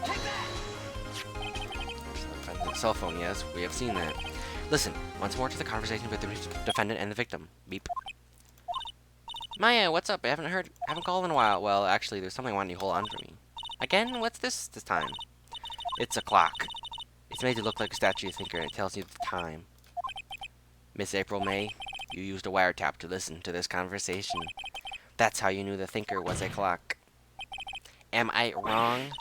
Cell phone, yes, we have seen that. Listen, once more to the conversation with the defendant and the victim. Beep. Maya, what's up? I haven't called in a while. Well, actually, there's something I want you to hold on for me. Again? What's this time? It's a clock. It's made to look like a statue thinker, and it tells you the time. Miss April May, you used a wiretap to listen to this conversation. That's how you knew the thinker was a clock. Am I wrong?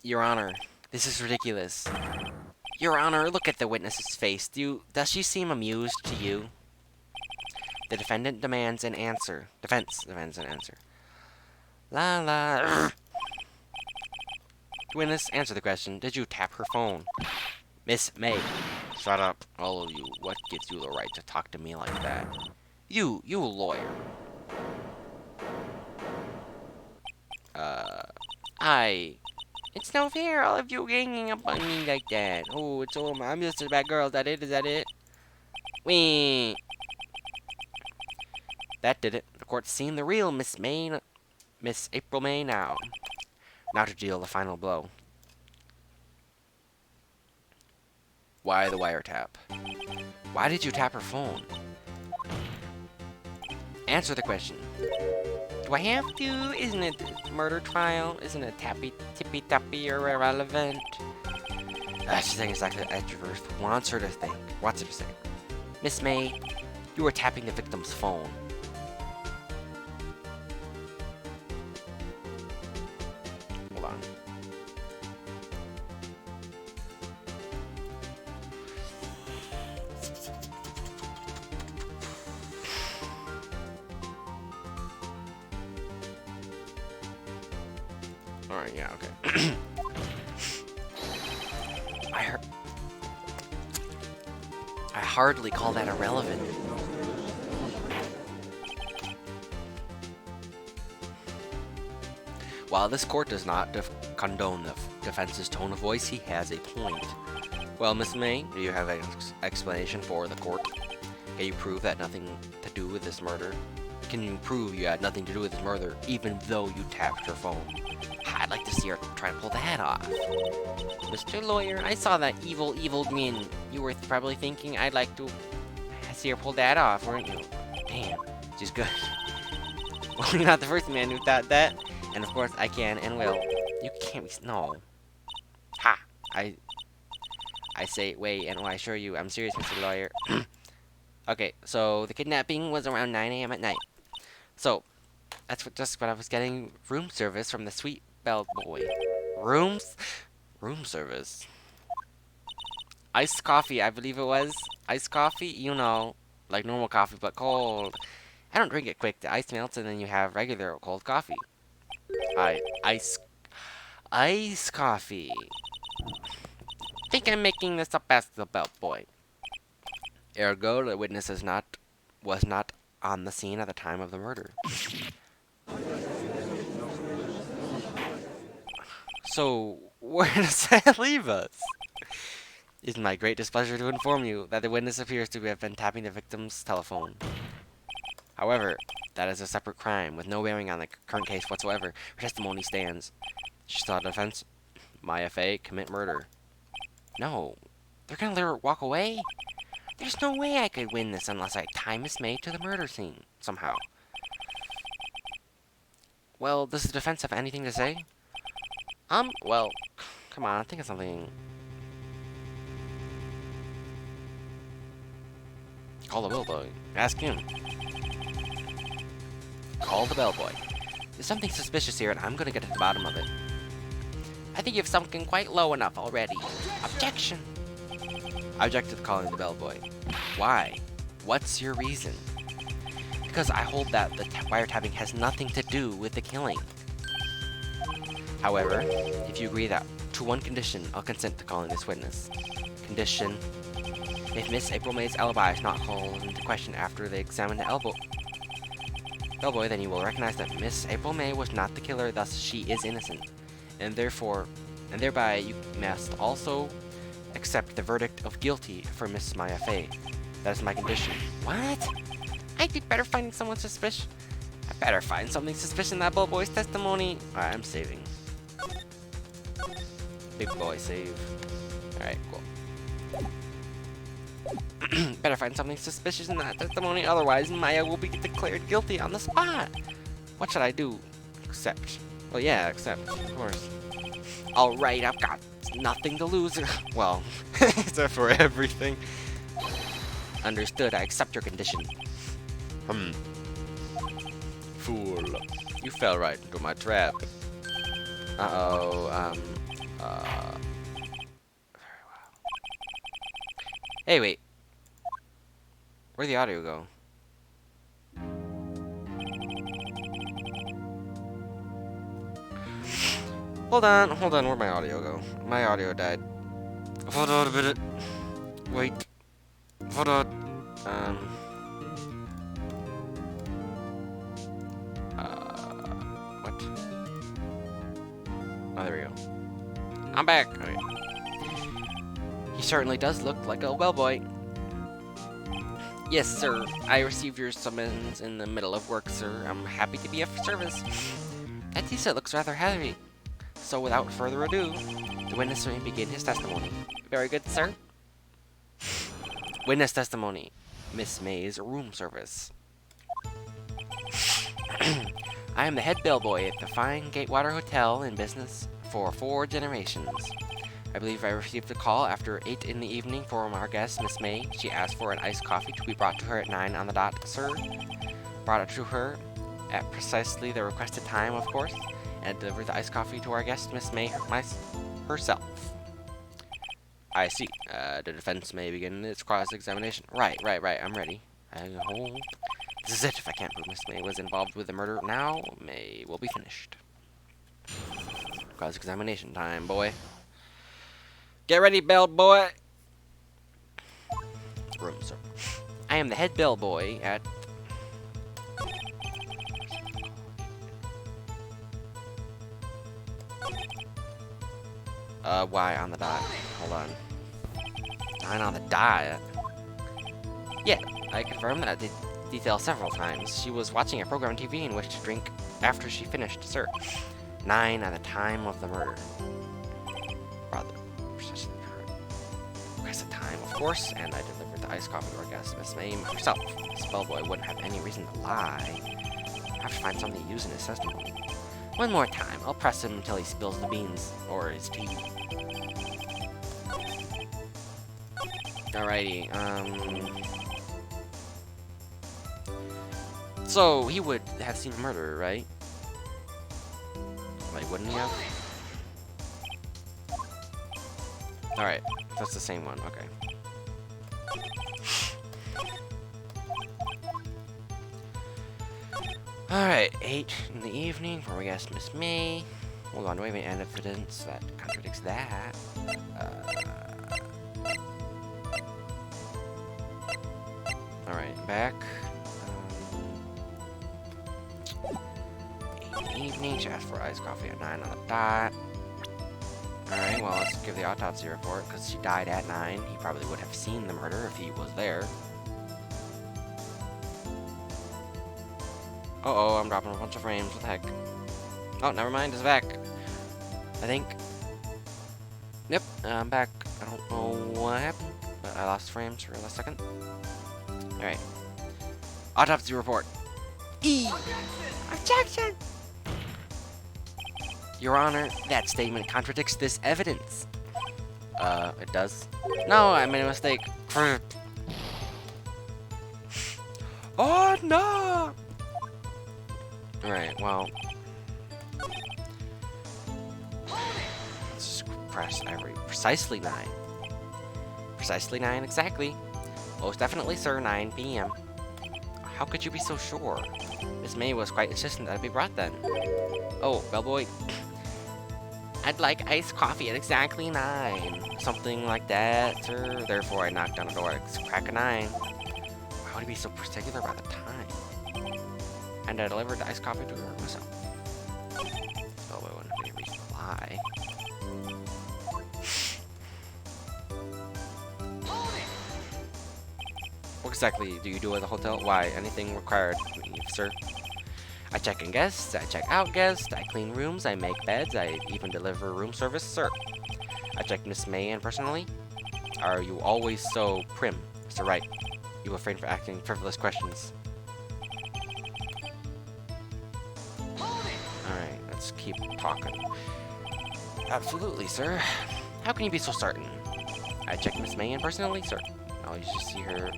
Your Honor, this is ridiculous. Your Honor, look at the witness's face. Does she seem amused to you? The defendant demands an answer. Defense demands an answer. La la. Witness, answer the question. Did you tap her phone? Miss May. Shut up, all of you. What gives you the right to talk to me like that? You lawyer. It's no fair, all of you ganging up on me like that. Oh, it's all I'm just a bad girl. Is that it? Is that it? Wee. That did it. The court's seen the real Miss April May now. Now to deal the final blow. Why the wiretap? Why did you tap her phone? Answer the question. Do I have to? Isn't it a murder trial? Isn't it tippy-tappy or irrelevant? She's saying exactly as Reverse wants her to think. Wants her to say. Miss May, you were tapping the victim's phone. Hold on. Alright, yeah, okay. I hardly call that irrelevant. While this court does not condone the defense's tone of voice, he has a point. Well, Miss May, do you have an explanation for the court? Can you prove that nothing to do with this murder? Can you prove you had nothing to do with this murder, even though you tapped her phone? I'd like to see her try to pull that off. Mr. Lawyer, I saw that evil grin. You were probably thinking I'd like to see her pull that off, weren't you? Damn, she's good. Well, you're not the first man who thought that. And of course, I can and will. You can't be... No. Ha! I say, wait, and I assure you, I'm serious, Mr. Lawyer. Okay, so the kidnapping was around 9 a.m. at night. So, that's just what I was getting room service from the sweet bellboy. Room service. Iced coffee, I believe it was. Iced coffee, you know, like normal coffee, but cold. I don't drink it quick. The ice melts, and then you have regular cold coffee. Ice coffee. Think I'm making this up as the bellboy. Ergo, the witness was not on the scene at the time of the murder. So, where does that leave us? It is my great displeasure to inform you that the witness appears to have been tapping the victim's telephone. However, that is a separate crime with no bearing on the current case whatsoever. Her testimony stands. She saw the defense, Maya Fey, commit murder. No, they're gonna let her walk away? There's no way I could win this unless I tie Miss May to the murder scene, somehow. Well, does the defense have anything to say? Well, come on, think of something. Call the bellboy. Ask him. Call the bellboy. There's something suspicious here, and I'm gonna get to the bottom of it. I think you've sunken quite low enough already. Objection! I objected to calling the bellboy. Why? What's your reason? Because I hold that the wiretapping has nothing to do with the killing. However, if you agree that to one condition, I'll consent to calling this witness. Condition: if Miss April May's alibi is not called into question after they examine the bellboy, then you will recognize that Miss April May was not the killer, thus she is innocent. And thereby you must also accept the verdict of guilty for Miss Maya Fey. That is my condition. What? I'd be better finding someone suspicious. I better find something suspicious in that bellboy's testimony. Alright, I'm saving. Big boy save. Alright, cool. Better find something suspicious in that testimony, otherwise Maya will be declared guilty on the spot. What should I do? Accept. Well, yeah, accept, of course. Alright, I've got nothing to lose. Well, except for everything. Understood, I accept your condition. Fool. You fell right into my trap. Uh-oh, very well. Hey, wait. Where'd the audio go? Hold on, where'd my audio go? My audio died. Hold on a minute. Wait. Hold on. What? Oh, there we go. I'm back. Okay. He certainly does look like a bellboy. Yes, sir. I received your summons in the middle of work, sir. I'm happy to be of service. That t-shirt looks rather heavy. So without further ado, the witness may begin his testimony. Very good, sir. Witness testimony. Miss May's room service. I am the head bellboy at the fine Gatewater Hotel in business for 4 generations. I believe I received a call after 8 in the evening from our guest, Miss May. She asked for an iced coffee to be brought to her at 9 on the dot, sir. Brought it to her at precisely the requested time, of course, and delivered the iced coffee to our guest, Miss May herself. I see. The defense may begin its cross-examination. Right, I'm ready. This is it. If I can't prove Miss May was involved with the murder now, May will be finished. Cross-examination time, boy. Get ready, bellboy! Room, sir. I am the head bellboy at... why on the dot? Hold on. 9 on the dot? Yeah, I confirm that detail several times. She was watching a program on TV in which to drink after she finished, sir. 9 at the time of the murder. Rather, precisely correct. Requested time, of course, and I delivered the iced coffee to our guest, Miss May herself. This bellboy wouldn't have any reason to lie. I have to find something to use in his testimony. One more time. I'll press him until he spills the beans, or his tea. Alrighty, so, he would have seen a murder, right? Like, wouldn't he have? Alright, that's the same one, okay. Alright, 8 in the evening for my guest, Miss May. Hold on, do I have any evidence that contradicts that? Alright, back. 8 in the evening, she asked for iced coffee at 9 on the dot. Alright, well, let's give the autopsy report, because she died at 9. He probably would have seen the murder if he was there. Uh-oh, I'm dropping a bunch of frames. What the heck? Oh, never mind. It's back. I think. Yep, I'm back. I don't know what happened, but I lost frames for a second. Alright. Autopsy report. Objection! Your Honor, that statement contradicts this evidence. It does? No, I made a mistake. Oh, no! Alright, well... let's just press precisely 9. Precisely 9, exactly. Most definitely, sir, 9 p.m. How could you be so sure? Miss May was quite insistent that it be brought then. Oh, bellboy. I'd like iced coffee at exactly 9. Something like that, sir. Therefore, I knocked on the door at crack of 9. Why would he be so particular about the time? And I delivered the iced coffee to her myself. Bellboy wouldn't have any reason to lie. What exactly do you do at the hotel? Why, anything required, sir. I check in guests, I check out guests, I clean rooms, I make beds, I even deliver room service, sir. I checked Miss May in personally. Are you always so prim, Mr. Wright? You refrain from asking frivolous questions. Alright, let's keep talking. Absolutely, sir. How can you be so certain? I checked Miss May in personally, sir. Oh, you should see her.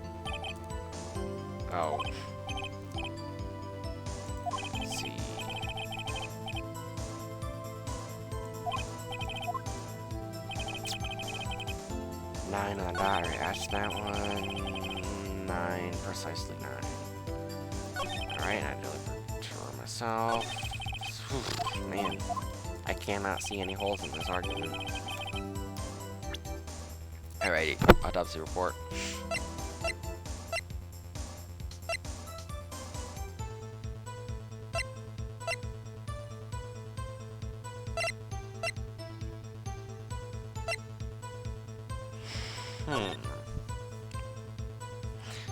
Oh. Let's see. Nine on the dot. I asked that one. 9, precisely 9. Alright, I delivered to her myself. Whew, man. I cannot see any holes in this argument. Alrighty, autopsy report.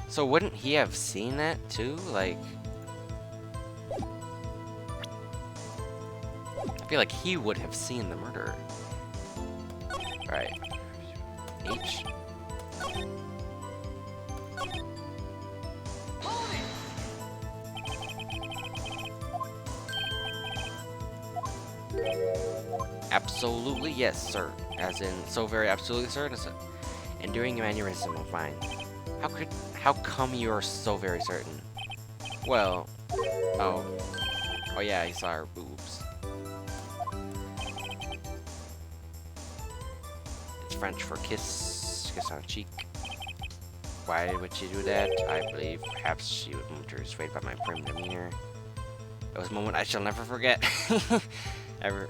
So wouldn't he have seen that too? Like, I feel like he would have seen the murder. Alright. H. Absolutely yes, sir. As in, so very absolutely certain. Enduring aneurysm of mine. How come you're so very certain? Well, oh yeah, he saw her boobs. It's French for kiss on cheek. Why would she do that? I believe perhaps she was momentarily swayed by my prim demeanor. It was a moment I shall never forget. Ever.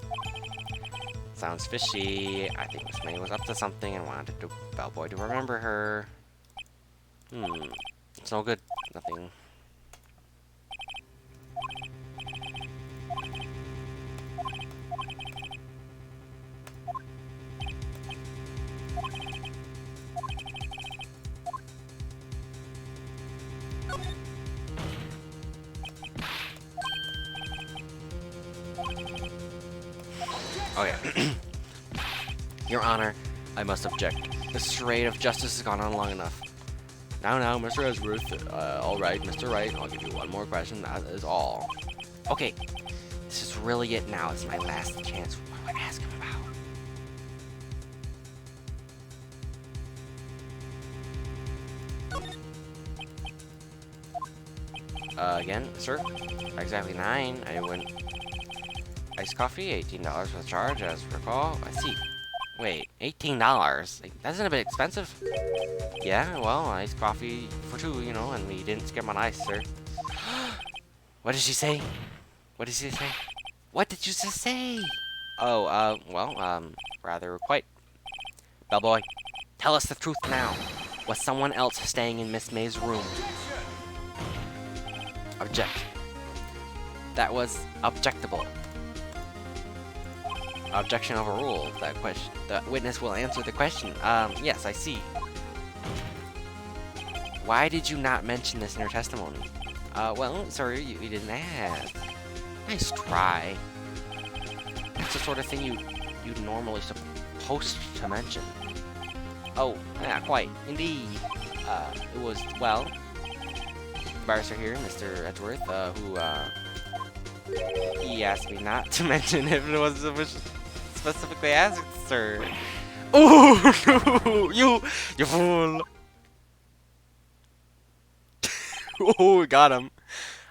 Sounds fishy. I think Miss May was up to something and wanted the bellboy to remember her. It's no good. Nothing. Oh yeah. Your Honor, I must object. This charade of justice has gone on long enough. Now, Mr. Edgeworth, all right, Mr. Wright, I'll give you one more question, that is all. Okay, this is really it now, it's my last chance. What do I ask him about? Again, sir? Exactly 9, I went iced coffee, $18 for the charge, as recall. I see. Wait, $18? Like, that's a bit expensive. Yeah, well, iced coffee for 2, you know, and we didn't skip on ice, sir. What did she say? What did she say? What did you just say? Oh, well, rather quite. Bellboy, tell us the truth now. Was someone else staying in Miss May's room? Object. That was objectable. Objection overruled. That question. The witness will answer the question. Yes, I see. Why did you not mention this in your testimony? Well, sorry, you didn't ask. Nice try. That's the sort of thing you'd normally supposed to mention. Oh, yeah, quite. Indeed. It was, well, barrister here, Mr. Edgeworth, who, he asked me not to mention if it was specifically asked, sir. Oh, you fool. Oh, we got him.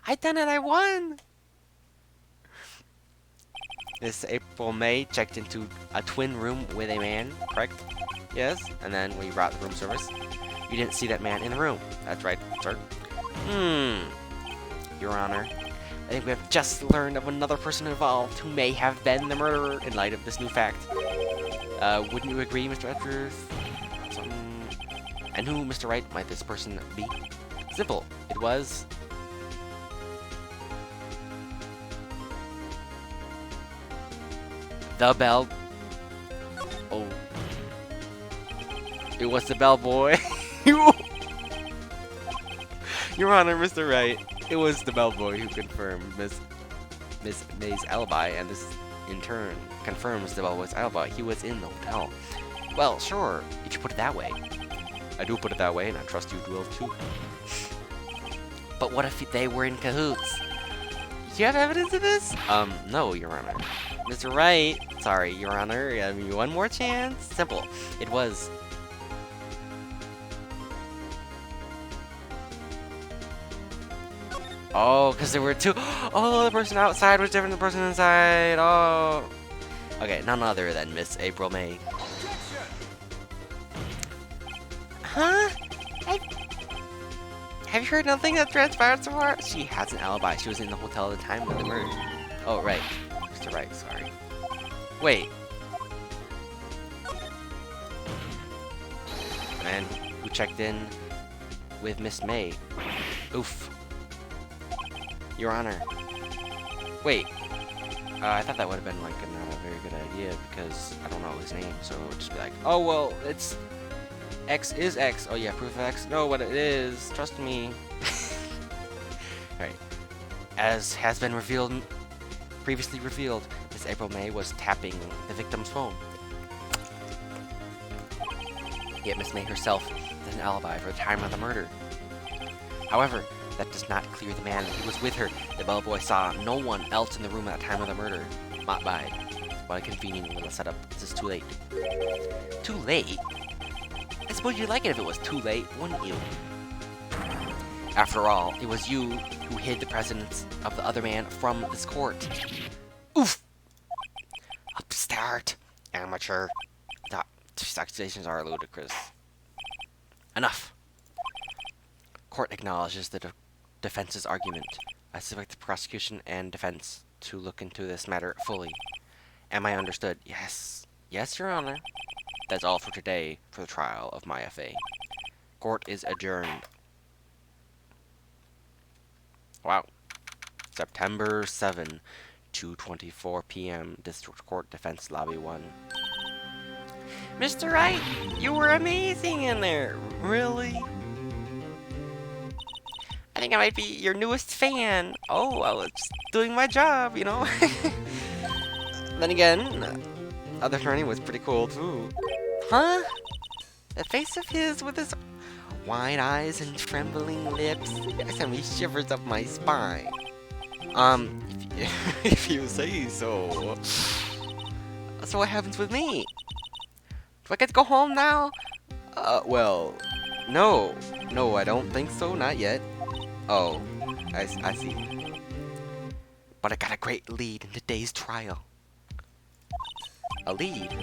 I done it, I won. This April May checked into a twin room with a man, correct? Yes, and then we brought the room service. You didn't see that man in the room. That's right, sir. Your Honor, I think we have just learned of another person involved who may have been the murderer in light of this new fact. Wouldn't you agree, Mr. Edgeworth? And who, Mr. Wright, might this person be? Simple. It was... the bell... Oh. It was the bellboy. Your Honor, Mr. Wright, it was the bellboy who confirmed Miss May's alibi, and this, in turn, confirms the bellboy's alibi. He was in the hotel. Well, sure, if you put it that way. I do put it that way, and I trust you will too. But what if they were in cahoots? Do you have evidence of this? No, Your Honor. Mr. Wright, sorry, Your Honor, I mean, one more chance? Simple. It was... Oh, because there were two. Oh, the person outside was different than the person inside. Oh. Okay, none other than Miss April May. Huh? Have you heard nothing that transpired so far? She has an alibi. She was in the hotel at the time of the murder. Oh, right. Mr. Wright, sorry. Wait. And who checked in with Miss May? Oof. Your Honor. Wait. I thought that would have been like not a very good idea because I don't know his name, so it would just be like, oh well, it's X is X. Oh yeah, proof of X. No, what it is. Trust me. Alright. As has been previously revealed, Miss April May was tapping the victim's phone. Yet Miss May herself has an alibi for the time of the murder. However, that does not clear the man who was with her. The bellboy saw no one else in the room at the time of the murder. Not by. What a convenient little setup. This is too late. Too late? I suppose you'd like it if it was too late, wouldn't you? After all, it was you who hid the presence of the other man from this court. Oof! Upstart! Amateur. These accusations are ludicrous. Enough! Court acknowledges the defense's argument. I expect the prosecution and defense to look into this matter fully. Am I understood? Yes. Yes, Your Honor. That's all for today for the trial of my FA. Court is adjourned. Wow. September 7, 2:24 p.m. District Court Defense Lobby 1. Mr. Wright, you were amazing in there. Really? I think I might be your newest fan. Oh, I was just doing my job, you know? Then again, other attorney was pretty cool too. Huh? That face of his with his wide eyes and trembling lips sent me shivers up my spine. If you say so. So what happens with me? Do I get to go home now? Well, no. No, I don't think so, not yet. Oh, I see. But I got a great lead in today's trial. A lead?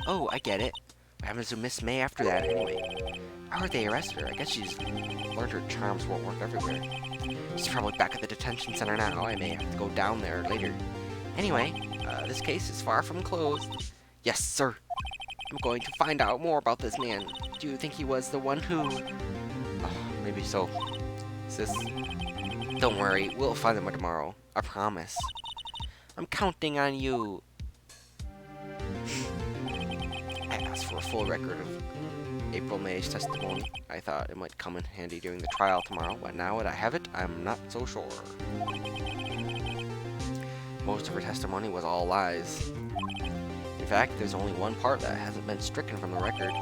Oh, I get it. What happens to Miss May after that, anyway? I heard they arrested her. I guess she's learned her charms won't work everywhere. She's probably back at the detention center now. I may have to go down there later. Anyway, this case is far from closed. Yes, sir. I'm going to find out more about this man. Do you think he was the one who... Oh, maybe so. Sis, don't worry. We'll find him tomorrow. I promise. I'm counting on you. I asked for a full record of April May's testimony. I thought it might come in handy during the trial tomorrow, but now that I have it, I'm not so sure. Most of her testimony was all lies. In fact, there's only one part that hasn't been stricken from the record.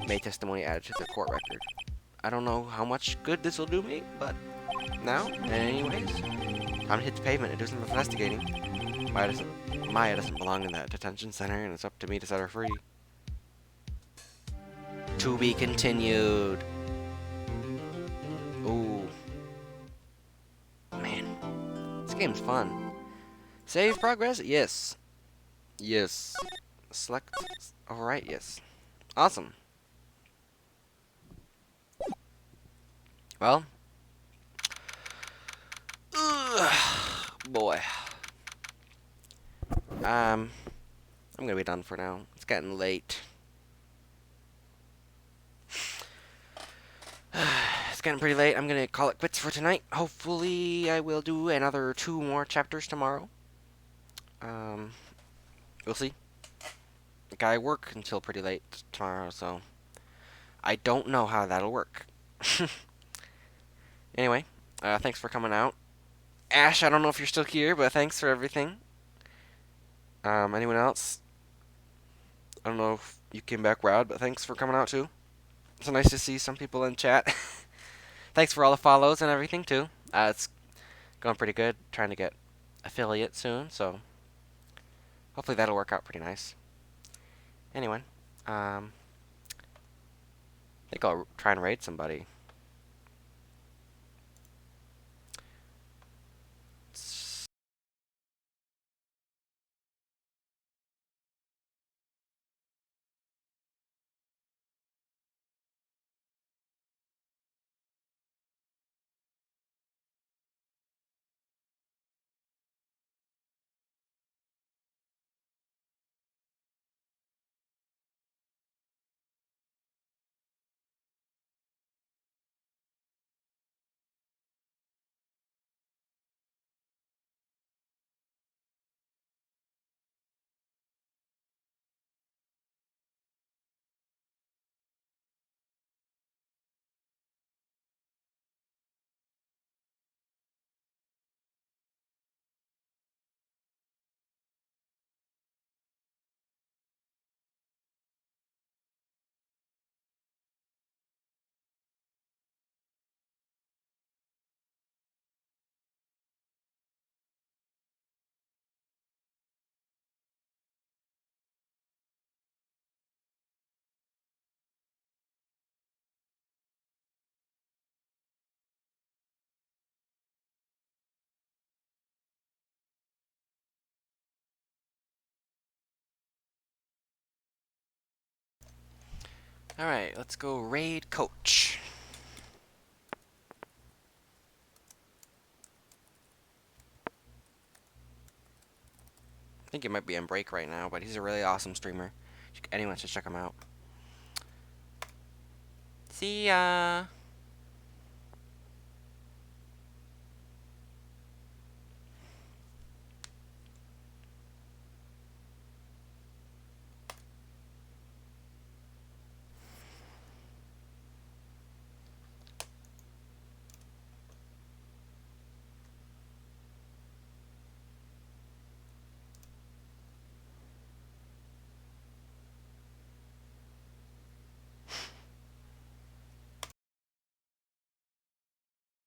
May testimony added to the court record. I don't know how much good this will do me, but now, anyways, time to hit the pavement and do some investigating. Maya doesn't belong in that detention center, and it's up to me to set her free. To be continued. Ooh. Man, this game's fun. Save progress? Yes. Yes. Select. Alright, yes. Awesome. Well. Boy. I'm gonna be done for now. It's getting late. It's getting pretty late. I'm gonna call it quits for tonight. Hopefully, I will do another 2 more chapters tomorrow. We'll see. Like, I work until pretty late tomorrow, so I don't know how that'll work. Anyway, thanks for coming out. Ash, I don't know if you're still here, but thanks for everything. Anyone else? I don't know if you came back, Rod, but thanks for coming out too. It's nice to see some people in chat. Thanks for all the follows and everything too. It's going pretty good. Trying to get affiliate soon, so hopefully that'll work out pretty nice. Anyway, I think I'll try and raid somebody. Alright, let's go raid Coach. I think he might be on break right now, but he's a really awesome streamer. Anyone should check him out. See ya!